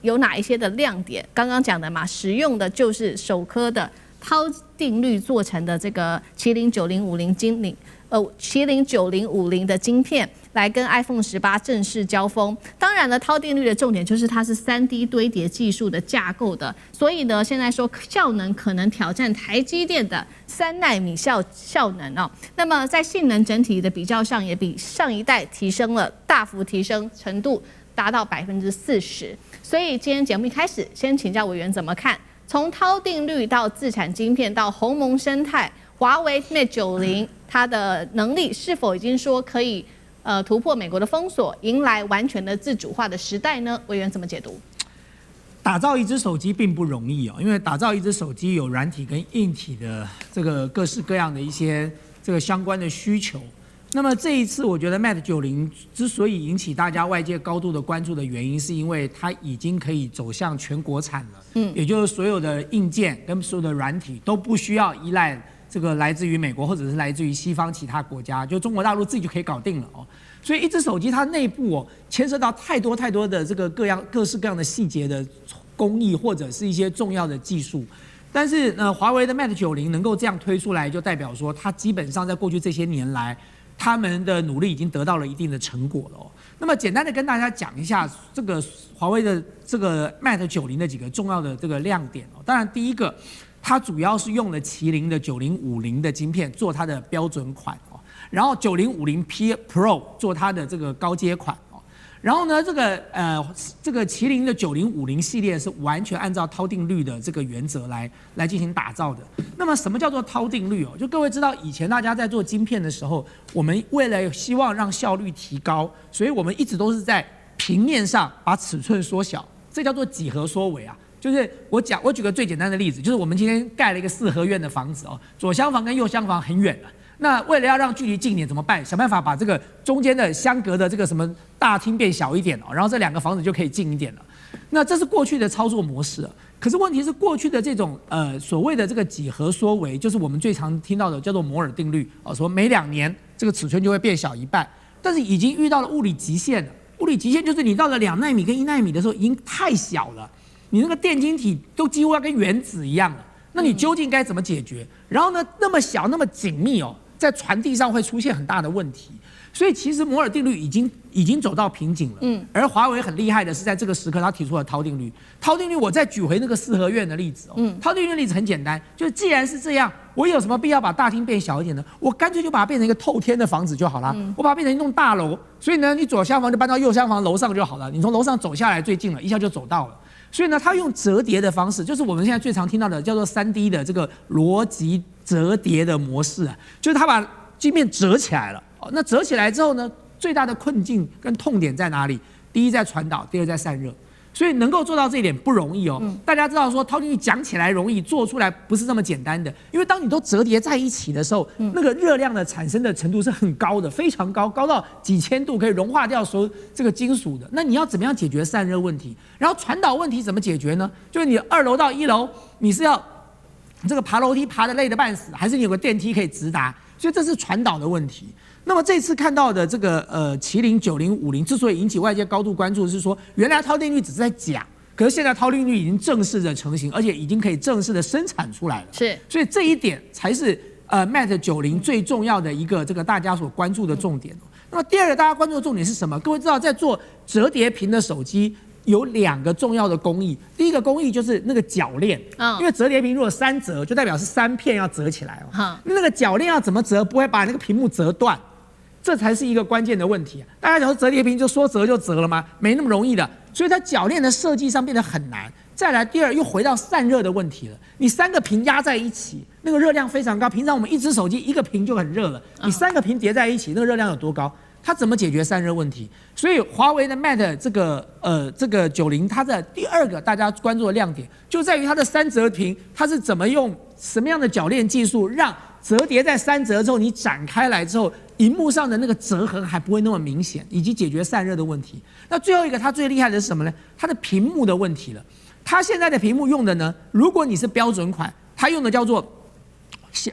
有哪一些的亮点。刚刚讲的嘛，使用的就是首颗的涛定律做成的这个麒麟9050的晶片，来跟 iPhone 18正式交锋。当然了，涛定律的重点就是它是3D 堆叠技术的架构的，所以呢，现在说效能可能挑战台积电的3奈米效能哦。那么在性能整体的比较上，也比上一代大幅提升程度达到40%。所以今天节目一开始，先请教委员怎么看？从涛定律到自产晶片到鸿蒙生态，华为 Mate 90它的能力是否已经说可以突破美国的封锁，迎来完全的自主化的时代呢？委员怎么解读？
打造一只手机并不容易哦，因为打造一只手机有软体跟硬体的这个各式各样的一些这个相关的需求。那么这一次，我觉得 Mate 90之所以引起大家外界高度的关注的原因，是因为它已经可以走向全国产了，也就是所有的硬件跟所有的软体都不需要依赖这个来自于美国或者是来自于西方其他国家，就中国大陆自己就可以搞定了哦。所以一只手机它内部牵涉到太多的这个各式各样的细节的工艺或者是一些重要的技术。但是呢，华为的 Mate 90能够这样推出来，就代表说它基本上在过去这些年来，他们的努力已经得到了一定的成果了哦。那么简单的跟大家讲一下这个华为的这个 Mate 90的几个重要的这个亮点哦。当然第一个，它主要是用了麒麟的9050的晶片做它的标准款哦，然后9050P Pro 做它的这个高阶款。然后呢，这个麒麟的9050系列是完全按照涛定律的这个原则来进行打造的。那么什么叫做涛定律哦？就各位知道，以前大家在做晶片的时候，我们为了希望让效率提高，所以我们一直都是在平面上把尺寸缩小，这叫做几何缩微啊。就是我举个最简单的例子，就是我们今天盖了一个4合院的房子哦，左厢房跟右厢房很远了。那为了要让距离近一点怎么办？想办法把这个中间的相隔的这个什么大厅变小一点哦，然后这2个房子就可以近一点了。那这是过去的操作模式。可是问题是，过去的这种所谓的这个几何缩微，就是我们最常听到的叫做摩尔定律哦，说每2年这个尺寸就会变小1半。但是已经遇到了物理极限了。物理极限就是你到了2奈米跟1奈米的时候，已经太小了，你那个电晶体都几乎要跟原子一样了。那你究竟该怎么解决？然后呢，那么小那么紧密哦。在传递上会出现很大的问题。所以其实摩尔定律已经走到瓶颈了。而华为很厉害的是，在这个时刻他提出了涛定律。涛定律，我再举回那个四合院的例子涛定律的例子很简单，就是既然是这样，我有什么必要把大厅变小一点呢？我干脆就把它变成一个透天的房子就好了。我把它变成一栋大楼，所以呢，你左厢房就搬到右厢房楼上就好了。你从楼上走下来最近了，一下就走到了。所以呢，他用折叠的方式，就是我们现在最常听到的叫做3D 的这个逻辑折叠的模式啊，就是他把晶片折起来了。那折起来之后呢，最大的困境跟痛点在哪里？第一在传导，第二在散热。所以能够做到这一点不容易大家知道说涛定律讲起来容易，做出来不是这么简单的。因为当你都折叠在一起的时候，那个热量的产生的程度是很高的，非常高，高到几千度可以融化掉所有这个金属的。那你要怎么样解决散热问题？然后传导问题怎么解决呢？就是你2楼到1楼，你是要这个爬楼梯爬得累得半死，还是你有个电梯可以直达？所以这是传导的问题。那么这次看到的这个麒麟9050之所以引起外界高度关注，是说原来涛定律只是在讲，可是现在涛定律已经正式的成型，而且已经可以正式的生产出来了。
是，
所以这一点才是Mate 90最重要的一个这个大家所关注的重点。那么第二个大家关注的重点是什么？各位知道，在做折叠屏的手机有2个重要的工艺。第一个工艺就是那个铰链，因为折叠屏如果3折，就代表是3片要折起来那个铰链要怎么折，不会把那个屏幕折断？这才是一个关键的问题大家讲说折叠屏就说折就折了吗？没那么容易的，所以它铰链的设计上变得很难。再来，第二又回到散热的问题了。你3个屏压在一起，那个热量非常高。平常我们一只手机1个屏就很热了，你3个屏叠在一起，那个热量有多高？它怎么解决散热问题？所以华为的 Mate 这个90，它的第2个大家关注的亮点就在于它的3折屏，它是怎么用什么样的铰链技术，让折叠在3折之后，你展开来之后，萤幕上的那个折痕还不会那么明显，以及解决散热的问题。那最后一个，它最厉害的是什么呢？它的屏幕的问题了。它现在的屏幕用的呢，如果你是标准款，它用的叫做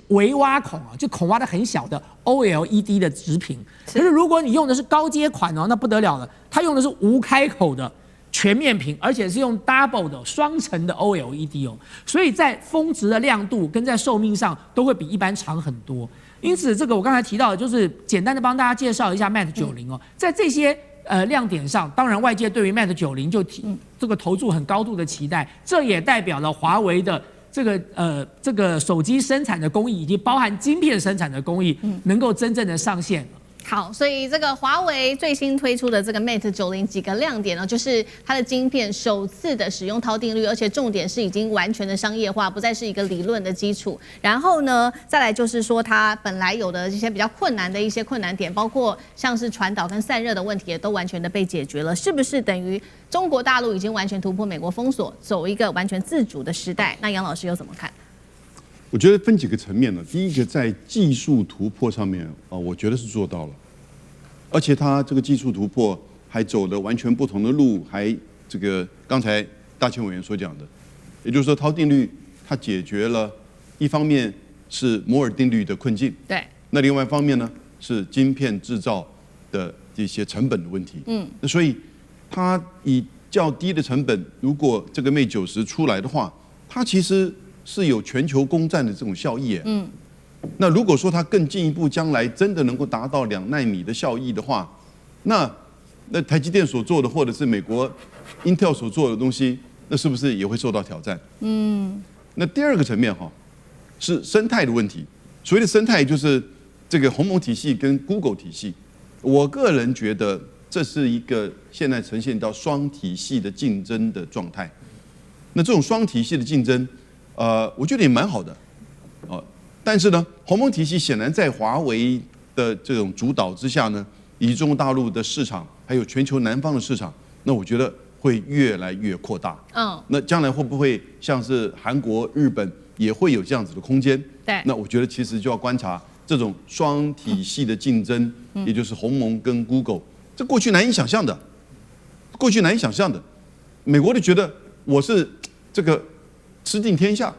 微挖孔就孔挖的很小的 OLED 的直屏。可是如果你用的是高阶款那不得了了，它用的是无开口的全面屏，而且是用 double 的双层的 OLED 所以在峰值的亮度跟在寿命上都会比一般长很多。因此，这个我刚才提到的，就是简单的帮大家介绍一下 Mate 90在这些亮点上，当然外界对于 Mate 90就这个投注很高度的期待，这也代表了华为的这个手机生产的工艺以及包含晶片生产的工艺能够真正的上线。
好，所以这个华为最新推出的这个 Mate 90几个亮点呢，就是它的晶片首次的使用涛定律，而且重点是已经完全的商业化，不再是一个理论的基础。然后呢，再来就是说它本来有的一些比较困难的一些困难点，包括像是传导跟散热的问题，也都完全的被解决了。是不是等于中国大陆已经完全突破美国封锁，走一个完全自主的时代？那杨老师又怎么看？
我觉得分几个层面呢。第一个在技术突破上面我觉得是做到了，而且它这个技术突破还走了完全不同的路，还这个刚才大千委员所讲的，也就是说涛定律它解决了一方面是摩尔定律的困境，
对，
那另外一方面呢是晶片制造的一些成本的问题，那所以它以较低的成本，如果这个 Mate 90出来的话，它其实是有全球攻占的这种效益，那如果说它更进一步，将来真的能够达到2奈米的效益的话，那台积电所做的，或者是美国 Intel 所做的东西，那是不是也会受到挑战？那第2个层面是生态的问题。所谓的生态，就是这个鸿蒙体系跟 Google 体系。我个人觉得这是一个现在呈现到双体系的竞争的状态。那这种双体系的竞争，我觉得也蛮好的，但是呢，鸿蒙体系显然在华为的这种主导之下呢，以及中国大陆的市场，还有全球南方的市场，那我觉得会越来越扩大。那将来会不会像是韩国、日本也会有这样子的空间？
对。那
我觉得其实就要观察这种双体系的竞争，也就是鸿蒙跟 Google， 这过去难以想象的，美国就觉得我是这个吃尽天下，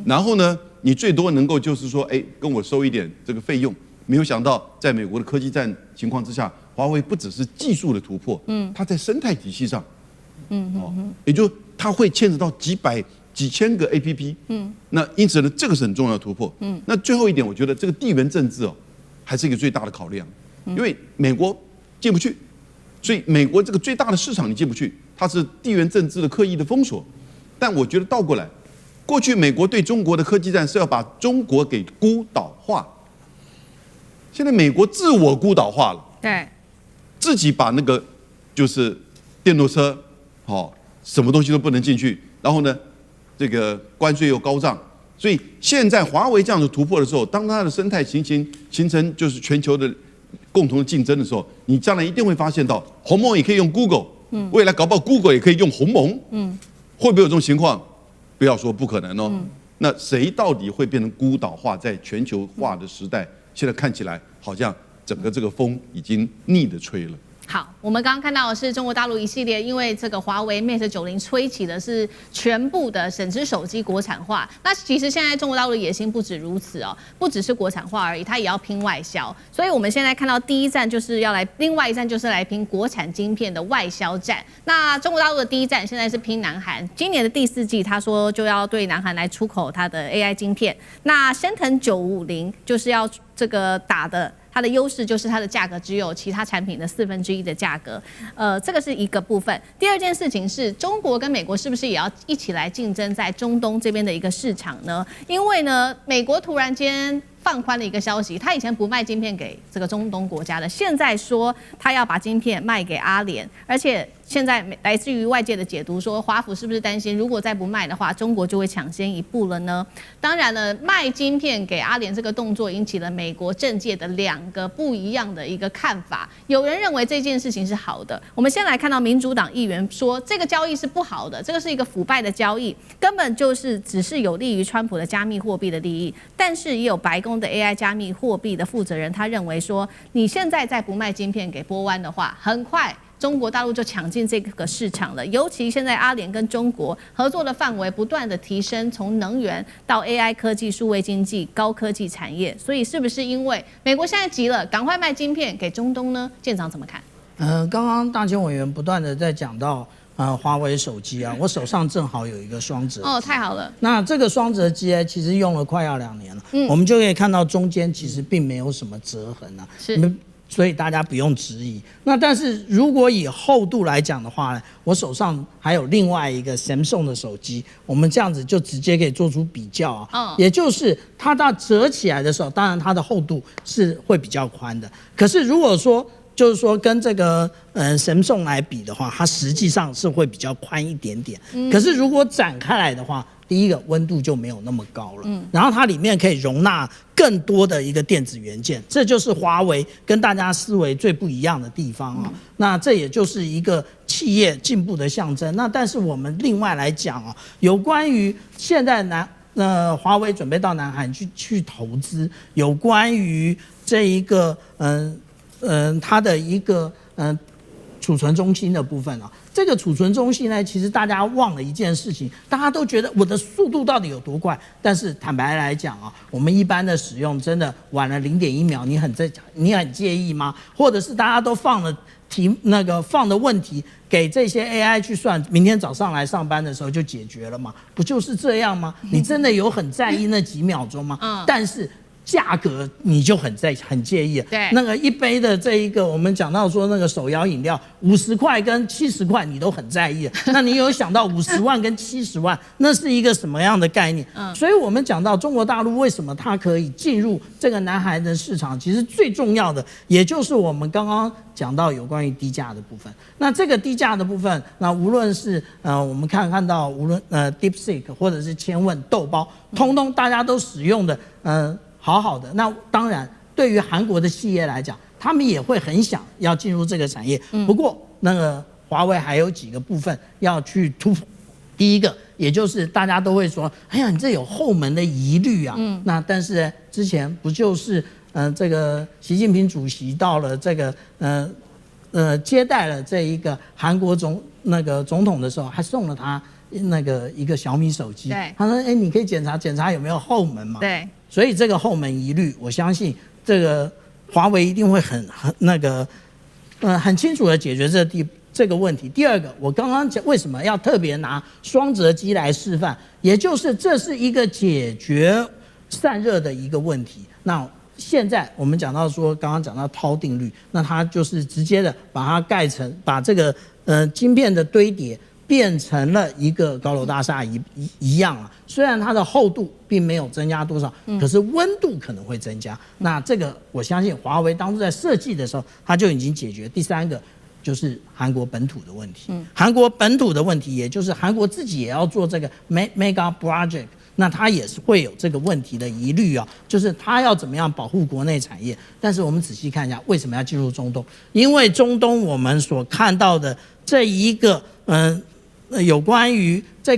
然后呢，你最多能够就是说，跟我收一点这个费用。没有想到，在美国的科技战情况之下，华为不只是技术的突破，它在生态体系上，也就它会牵扯到几几千个 APP，那因此呢，这个是很重要的突破。那最后一点，我觉得这个地缘政治还是一个最大的考量，因为美国进不去，所以美国这个最大的市场你进不去，它是地缘政治的刻意的封锁。但我觉得倒过来，过去美国对中国的科技战是要把中国给孤岛化，现在美国自我孤岛化了，
对，
自己把那个就是电动车，什么东西都不能进去，然后呢，这个关税又高涨，所以现在华为这样的突破的时候，当它的生态形成就是全球的共同的竞争的时候，你将来一定会发现到鸿蒙也可以用 Google，未来搞不好 Google 也可以用鸿蒙，会不会有这种情况？不要说不可能哦。那谁到底会变成孤岛化？在全球化的时代，现在看起来好像整个这个风已经逆的吹了。
好，我们刚刚看到的是中国大陆一系列，因为这个华为 Mate 90吹起的是全部的整只手机国产化。那其实现在中国大陆的野心不止如此哦，不只是国产化而已，它也要拼外销。所以我们现在看到第一站就是要来，另外一站就是来拼国产晶片的外销战。那中国大陆的第一站现在是拼南韩，今年的第4季，他说就要对南韩来出口它的 AI 晶片。那升腾950就是要这个打的。它的优势就是它的价格只有其他产品的1/4的价格，这个是一个部分。第二件事情是中国跟美国是不是也要一起来竞争在中东这边的一个市场呢？因为呢，美国突然间放宽了一个消息，他以前不卖晶片给这个中东国家的，现在说他要把晶片卖给阿联，而且现在来自于外界的解读说，华府是不是担心，如果再不卖的话，中国就会抢先一步了呢？当然了，卖晶片给阿联这个动作引起了美国政界的2个不一样的一个看法。有人认为这件事情是好的，我们先来看到民主党议员说，这个交易是不好的，这个是一个腐败的交易，根本就是只是有利于川普的加密货币的利益。但是也有白宫的 AI 加密货币的负责人，他认为说，你现在再不卖晶片给波湾的话，很快中国大陆就抢进这个市场了。尤其现在阿联跟中国合作的范围不断的提升，从能源到 AI 科技、数位经济、高科技产业，所以是不是因为美国现在急了，赶快卖晶片给中东呢？舰长怎么看？
刚刚大千委员不断的在讲到华为手机啊，我手上正好有一个双折
哦，太好了。
那这个双折机呢，其实用了快要2年了，我们就可以看到中间其实并没有什么折痕啊，所以大家不用质疑。那但是如果以厚度来讲的话呢，我手上还有另外一个 Samsung 的手机，我们这样子就直接可以做出比较啊。也就是它到折起来的时候，当然它的厚度是会比较宽的。可是如果说就是说跟这个Samsung 来比的话，它实际上是会比较宽一点点。可是如果展开来的话，第一个温度就没有那么高了，然后它里面可以容纳更多的一个电子元件，这就是华为跟大家思维最不一样的地方啊。那这也就是一个企业进步的象征。那但是我们另外来讲啊，有关于现在华为准备到南韩去投资，有关于这一个它的一个储存中心的部分啊。这个储存中心呢，其实大家忘了一件事情，大家都觉得我的速度到底有多快？但是坦白来讲啊，我们一般的使用真的晚了0.1秒，你很介意吗？或者是大家都放的问题给这些 AI 去算，明天早上来上班的时候就解决了吗？不就是这样吗？你真的有很在意那几秒钟吗？但是价格你就很介意，
对，
那个一杯的这一个，我们讲到说那个手摇饮料50块跟70块你都很在意，那你有想到50万跟70万，那是一个什么样的概念？所以我们讲到中国大陆为什么它可以进入这个南韩的市场，其实最重要的也就是我们刚刚讲到有关于低价的部分。那这个低价的部分，那无论是我们看到无论DeepSeek 或者是千问豆包，通通大家都使用的好的。那当然对于韩国的企业来讲，他们也会很想要进入这个产业。不过那个华为还有几个部分要去突破。第一个，也就是大家都会说，哎呀，你这有后门的疑虑啊。那但是呢，之前不就是这个习近平主席到了这个接待了这一个韩国总统的时候，还送了他一个小米手机。他说，哎，你可以检查有没有后门嘛。
对。
所以这个后门疑虑，我相信这个华为一定会很清楚的解决这这个问题。第二个，我刚刚讲为什么要特别拿双折机来示范，也就是这是一个解决散热的一个问题。那现在我们讲到说，刚刚讲到涛定律，那它就是直接的把它盖成，把这个晶片的堆叠变成了一个高楼大厦一样啊。虽然它的厚度并没有增加多少，可是温度可能会增加。那这个我相信华为当初在设计的时候，它就已经解决。第三个就是韩国本土的问题，韩国本土的问题，也就是韩国自己也要做这个 mega project。那它也是会有这个问题的疑虑啊，就是它要怎么样保护国内产业。但是我们仔细看一下，为什么要进入中东？因为中东我们所看到的这一个有关于这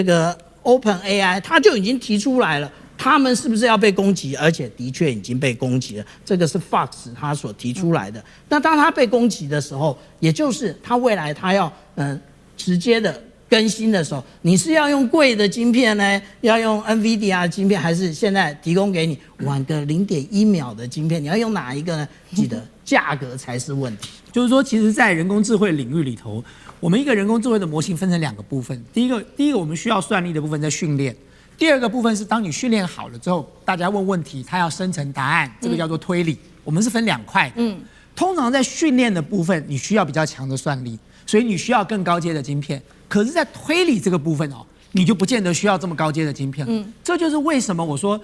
个 OpenAI， 它就已经提出来了，他们是不是要被攻击？而且的确已经被攻击了。这个是 Fox 他所提出来的。那当他被攻击的时候，也就是他未来他要直接的更新的时候，你是要用贵的晶片呢，要用 NVIDIA 的晶片，还是现在提供给你晚个0.1秒的晶片？你要用哪一个呢？记得价格才是问题。
就是说，其实，在人工智慧领域里头，我们一个人工智慧的模型分成2个部分。第一个我们需要算力的部分在训练；第二个部分是当你训练好了之后，大家问问题，它要生成答案，这个叫做推理。我们是分2块的。通常在训练的部分，你需要比较强的算力，所以你需要更高阶的晶片。可是，在推理这个部分你就不见得需要这么高阶的晶片。这就是为什么我说，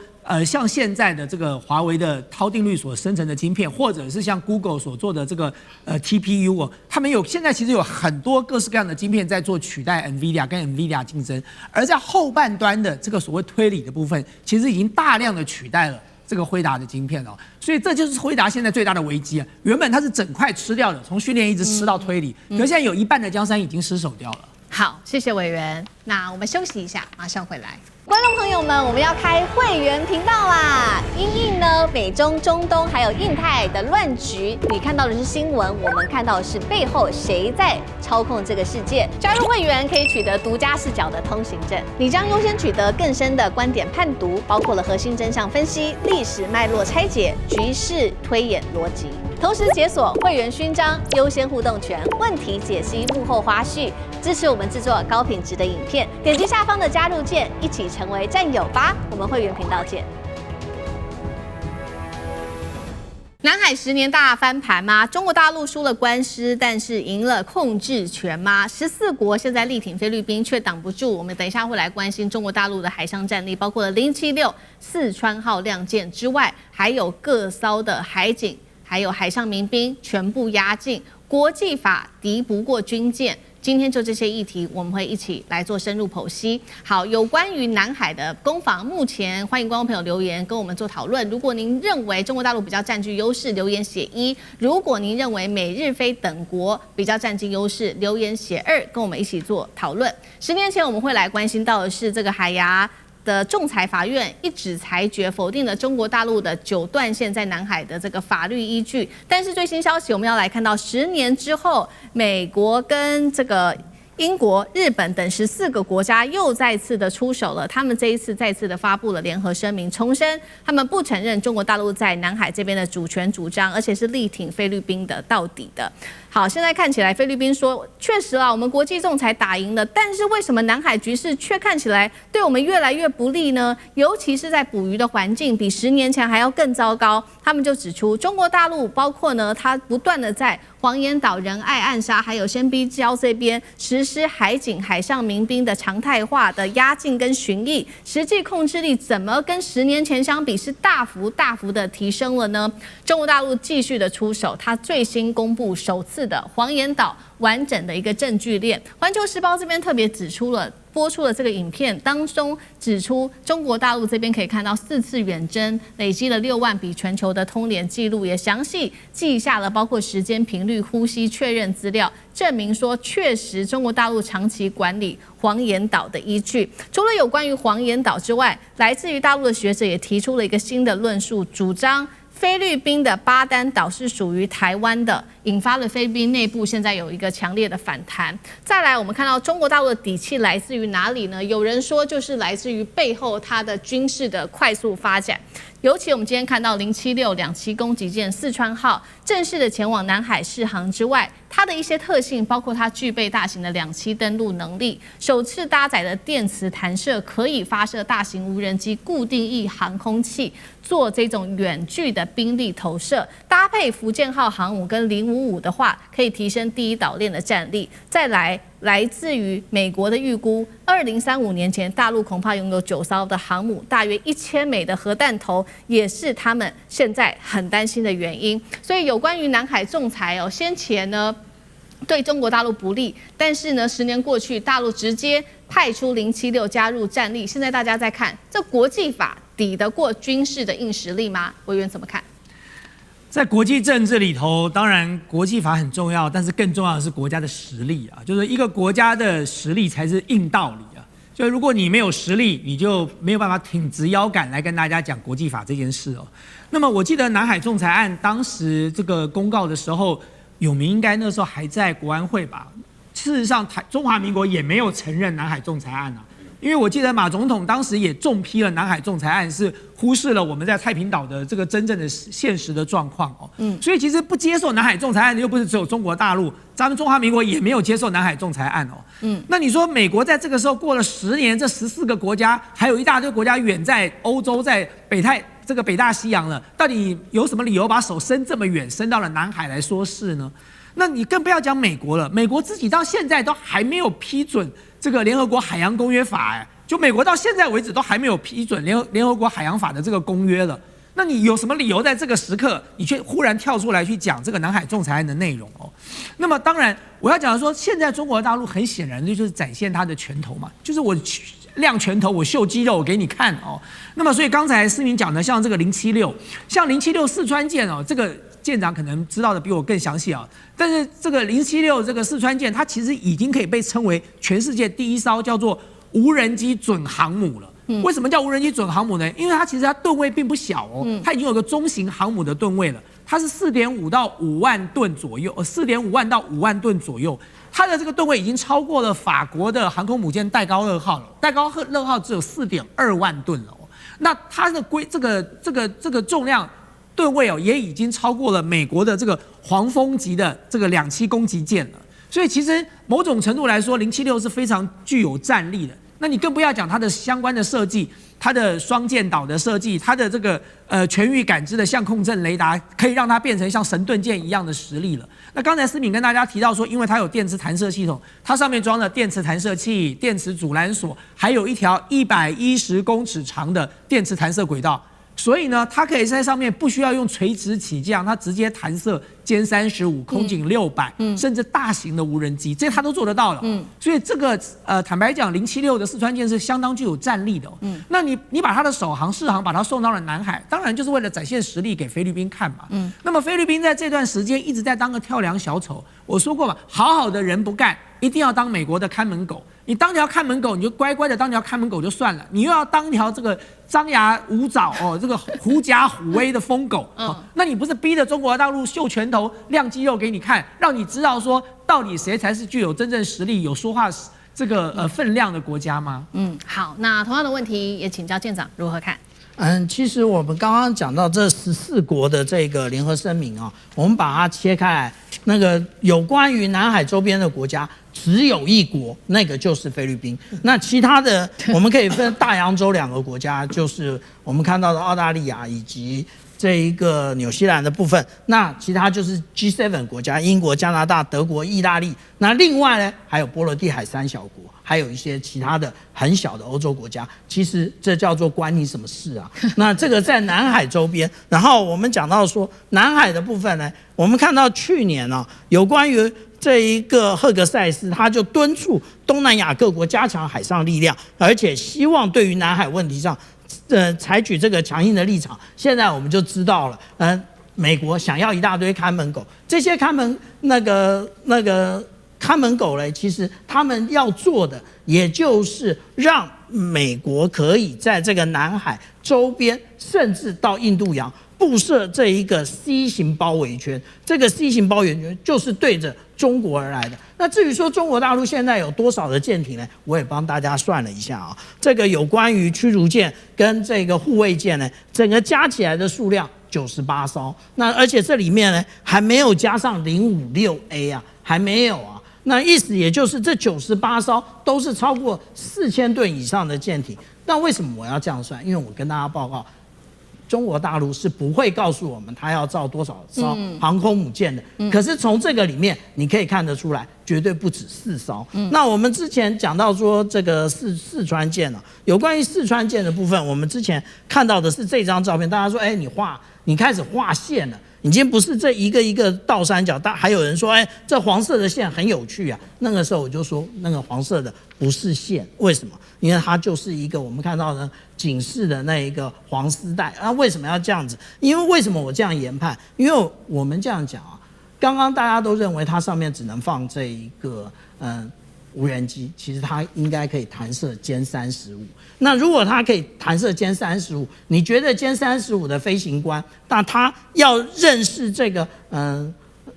像现在的这个华为的涛定律所生成的晶片，或者是像 Google 所做的这个TPU 他们现在其实有很多各式各样的晶片在做取代 NVIDIA 跟 NVIDIA 竞争，而在后半端的这个所谓推理的部分，其实已经大量的取代了这个辉达的晶片所以这就是辉达现在最大的危机啊！原本它是整块吃掉的，从训练一直吃到推理，可是现在有一半的江山已经失守掉了。
好，谢谢委员。那我们休息一下，马上回来。观众朋友们，我们要开会员频道啦！因应呢美中、中东还有印太的乱局，你看到的是新闻，我们看到的是背后谁在操控这个世界。加入会员可以取得独家视角的通行证，你将优先取得更深的观点判读，包括了核心真相分析、历史脉络拆解、局势推演逻辑。同时解锁会员勋章、优先互动权、问题解析、幕后花絮，支持我们制作高品质的影片。点击下方的加入键，一起成为战友吧！我们会员频道见。南海10年大翻盘吗？中国大陆输了官司，但是赢了控制权吗？14国现在力挺菲律宾，却挡不住。我们等一下会来关心中国大陆的海上战力，包括了076四川号亮剑之外，还有各艘的海警。还有海上民兵全部压境，国际法敌不过军舰。今天就这些议题，我们会一起来做深入剖析。好，有关于南海的攻防，目前欢迎观众朋友留言跟我们做讨论。如果您认为中国大陆比较占据优势，留言写1；如果您认为美日菲等国比较占据优势，留言写2，跟我们一起做讨论。10年前我们会来关心到的是这个海牙的仲裁法院一纸裁决否定了中国大陆的9段线在南海的这个法律依据，但是最新消息我们要来看到10年之后，美国跟这个英国、日本等14个国家又再次的出手了，他们这一次再次的发布了联合声明，重申他们不承认中国大陆在南海这边的主权主张，而且是力挺菲律宾的到底的。好，现在看起来菲律宾说，确实啊，我们国际仲裁打赢了，但是为什么南海局势却看起来对我们越来越不利呢？尤其是在捕鱼的环境比10年前还要更糟糕。他们就指出，中国大陆包括呢，它不断的在黄岩岛、仁爱暗沙还有仙碧礁这边实施海警、海上民兵的常态化的压境跟巡弋，实际控制力怎么跟10年前相比是大幅的提升了呢？中国大陆继续的出手，它最新公布首次的黄岩岛完整的一个证据链。环球时报这边特别播出了这个影片，当中指出中国大陆这边可以看到4次远征累积了6万笔全球的通联记录，也详细记下了包括时间、频率、呼吸确认资料，证明说确实中国大陆长期管理黄岩岛的依据。除了有关于黄岩岛之外，来自于大陆的学者也提出了一个新的论述，主张菲律宾的巴丹岛是属于台湾的，引发了菲律宾内部现在有一个强烈的反弹。再来，我们看到中国大陆的底气来自于哪里呢？有人说就是来自于背后它的军事的快速发展。尤其我们今天看到076两栖攻击舰四川号正式的前往南海试航之外，它的一些特性包括它具备大型的两栖登陆能力，首次搭载的电磁弹射可以发射大型无人机固定翼航空器，做这种远距的兵力投射，搭配福建号航母跟055的话，可以提升第一岛链的战力。再来自于美国的预估，2035年前大陆恐怕拥有9艘的航母，大约1000枚的核弹头，也是他们现在很担心的原因。所以有关于南海仲裁先前呢对中国大陆不利，但是呢10年过去，大陆直接派出076加入战力，现在大家在看，这国际法抵得过军事的硬实力吗？委员怎么看？
在国际政治里头，当然国际法很重要，但是更重要的是国家的实力啊，就是一个国家的实力才是硬道理啊。就如果你没有实力，你就没有办法挺直腰杆来跟大家讲国际法这件事哦。那么我记得南海仲裁案当时这个公告的时候，永明应该那时候还在国安会吧？事实上，中华民国也没有承认南海仲裁案啊。因为我记得马总统当时也重批了南海仲裁案，是忽视了我们在太平岛的这个真正的现实的状况哦。所以其实不接受南海仲裁案的又不是只有中国大陆，咱们中华民国也没有接受南海仲裁案哦。那你说美国在这个时候过了10年，这14个国家还有一大堆国家远在欧洲，在北大西洋了，到底有什么理由把手伸这么远，伸到了南海来说事呢？那你更不要讲美国了，美国自己到现在都还没有批准这个联合国海洋公约法，就美国到现在为止都还没有批准联合国海洋法的这个公约了。那你有什么理由在这个时刻，你却忽然跳出来去讲这个南海仲裁案的内容哦？那么当然，我要讲说，现在中国大陆很显然的就是展现他的拳头嘛，就是我亮拳头，我秀肌肉，我给你看哦。那么所以刚才思明讲的，像这个076，像076四川舰哦，这个舰长可能知道的比我更详细啊。但是这个076这个四川舰，它其实已经可以被称为全世界第一艘叫做无人机准航母了。为什么叫无人机准航母呢？因为它其实它吨位并不小哦，它已经有个中型航母的吨位了，它是4.5到5万吨左右，4.5万到5万吨左右。它的这个吨位已经超过了法国的航空母舰戴高乐号了，戴高乐号只有4.2万吨了哦。那它的这个重量吨位哦，也已经超过了美国的这个黄蜂级的这个两栖攻击舰了。所以其实某种程度来说，076是非常具有战力的。那你更不要讲它的相关的设计，它的双舰岛的设计，它的这个全域感知的相控阵雷达，可以让它变成像神盾舰一样的实力了。那刚才思敏跟大家提到说，因为它有电磁弹射系统，它上面装了电磁弹射器、电磁阻拦索，还有一条110公尺长的电磁弹射轨道。所以呢，它可以在上面不需要用垂直起降，它直接弹射歼35、空警600，甚至大型的无人机，这它都做得到了。所以这个坦白讲，076的四川舰是相当具有战力的。那你把它的首航、试航把它送到了南海，当然就是为了展现实力给菲律宾看嘛。那么菲律宾在这段时间一直在当个跳梁小丑。我说过嘛，好好的人不干，一定要当美国的看门狗。你当条看门狗，你就乖乖的当条看门狗就算了，你又要当条这个张牙舞爪哦，这个狐假虎威的疯狗那你不是逼着中国大陆秀拳头、亮肌肉给你看，让你知道说到底谁才是具有真正实力、有说话这个分量的国家吗？
好，那同样的问题也请教舰长如何看？
其实我们刚刚讲到这14国的这个联合声明我们把它切开来，那个有关于南海周边的国家，只有一国，那个就是菲律宾。那其他的我们可以分大洋洲2个国家，就是我们看到的澳大利亚以及这一个纽西兰的部分。那其他就是 G7 国家，英国、加拿大、德国、意大利。那另外呢，还有波罗的海3小国。还有一些其他的很小的欧洲国家，其实这叫做关你什么事啊？那这个在南海周边，然后我们讲到说南海的部分呢，我们看到去年有关于这一个赫格塞斯，他就敦促东南亚各国加强海上力量，而且希望对于南海问题上，采取这个强硬的立场。现在我们就知道了，美国想要一大堆看门狗，这些看门那个。看门狗嘞，其实他们要做的，也就是让美国可以在这个南海周边，甚至到印度洋，布设这一个 C 型包围圈，这个 C 型包围圈就是对着中国而来的。那至于说中国大陆现在有多少的舰艇呢？我也帮大家算了一下啊，这个有关于驱逐舰跟这个护卫舰呢，整个加起来的数量98艘。那而且这里面呢还没有加上056A 啊，还没有啊。那意思也就是这98艘都是超过4000吨以上的舰艇。那为什么我要这样算？因为我跟大家报告，中国大陆是不会告诉我们它要造多少艘航空母舰的。可是从这个里面你可以看得出来，绝对不止4艘。那我们之前讲到说这个四川舰呢，有关于四川舰的部分，我们之前看到的是这张照片，大家说，你开始画线了。已经不是这一个一个倒三角，但还有人说，这黄色的线很有趣啊。那个时候我就说，那个黄色的不是线，为什么？因为它就是一个我们看到的警示的那一个黄丝带。那为什么要这样子？因为为什么我这样研判？因为我们这样讲啊，刚刚大家都认为它上面只能放这一个无人机，其实它应该可以弹射歼35。那如果它可以弹射歼35，你觉得歼35的飞行官，那他要认识这个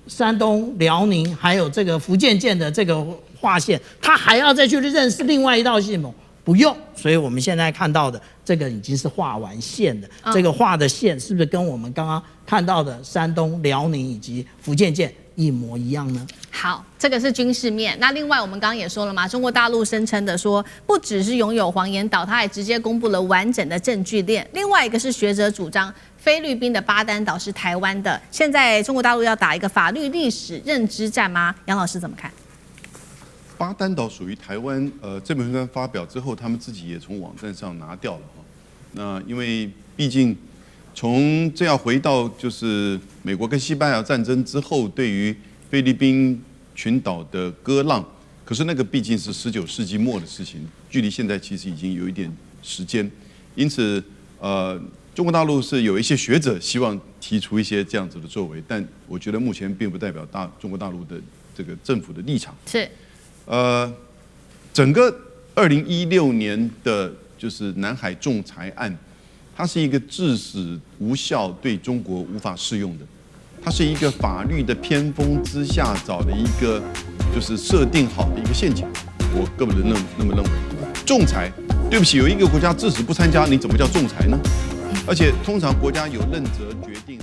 山东、辽宁还有这个福建舰的这个划线，他还要再去认识另外一道系统？不用。所以我们现在看到的这个已经是画完线的，这个画的线是不是跟我们刚刚看到的山东、辽宁以及福建舰一模一样呢？
好，这个是军事面。那另外我们刚刚也说了嘛，中国大陆声称的说，不只是拥有黄岩岛，它还直接公布了完整的证据链。另外一个是学者主张，菲律宾的巴丹岛是台湾的。现在中国大陆要打一个法律历史认知战吗？杨老师怎么看？
巴丹岛属于台湾，这篇文章发表之后，他们自己也从网站上拿掉了哈。那因为毕竟从这要回到就是美国跟西班牙战争之后，对于菲律宾群岛的割让，可是那个毕竟是19世纪末的事情，距离现在其实已经有一点时间，因此中国大陆是有一些学者希望提出一些这样子的作为，但我觉得目前并不代表中国大陆的这个政府的立场。
是，
整个2016年的就是南海仲裁案，它是一个至死无效、对中国无法适用的，它是一个法律的偏锋之下找的一个就是设定好的一个陷阱，我根本就那么认为。仲裁，对不起，有一个国家至死不参加，你怎么叫仲裁呢？而且通常国家有认责决定。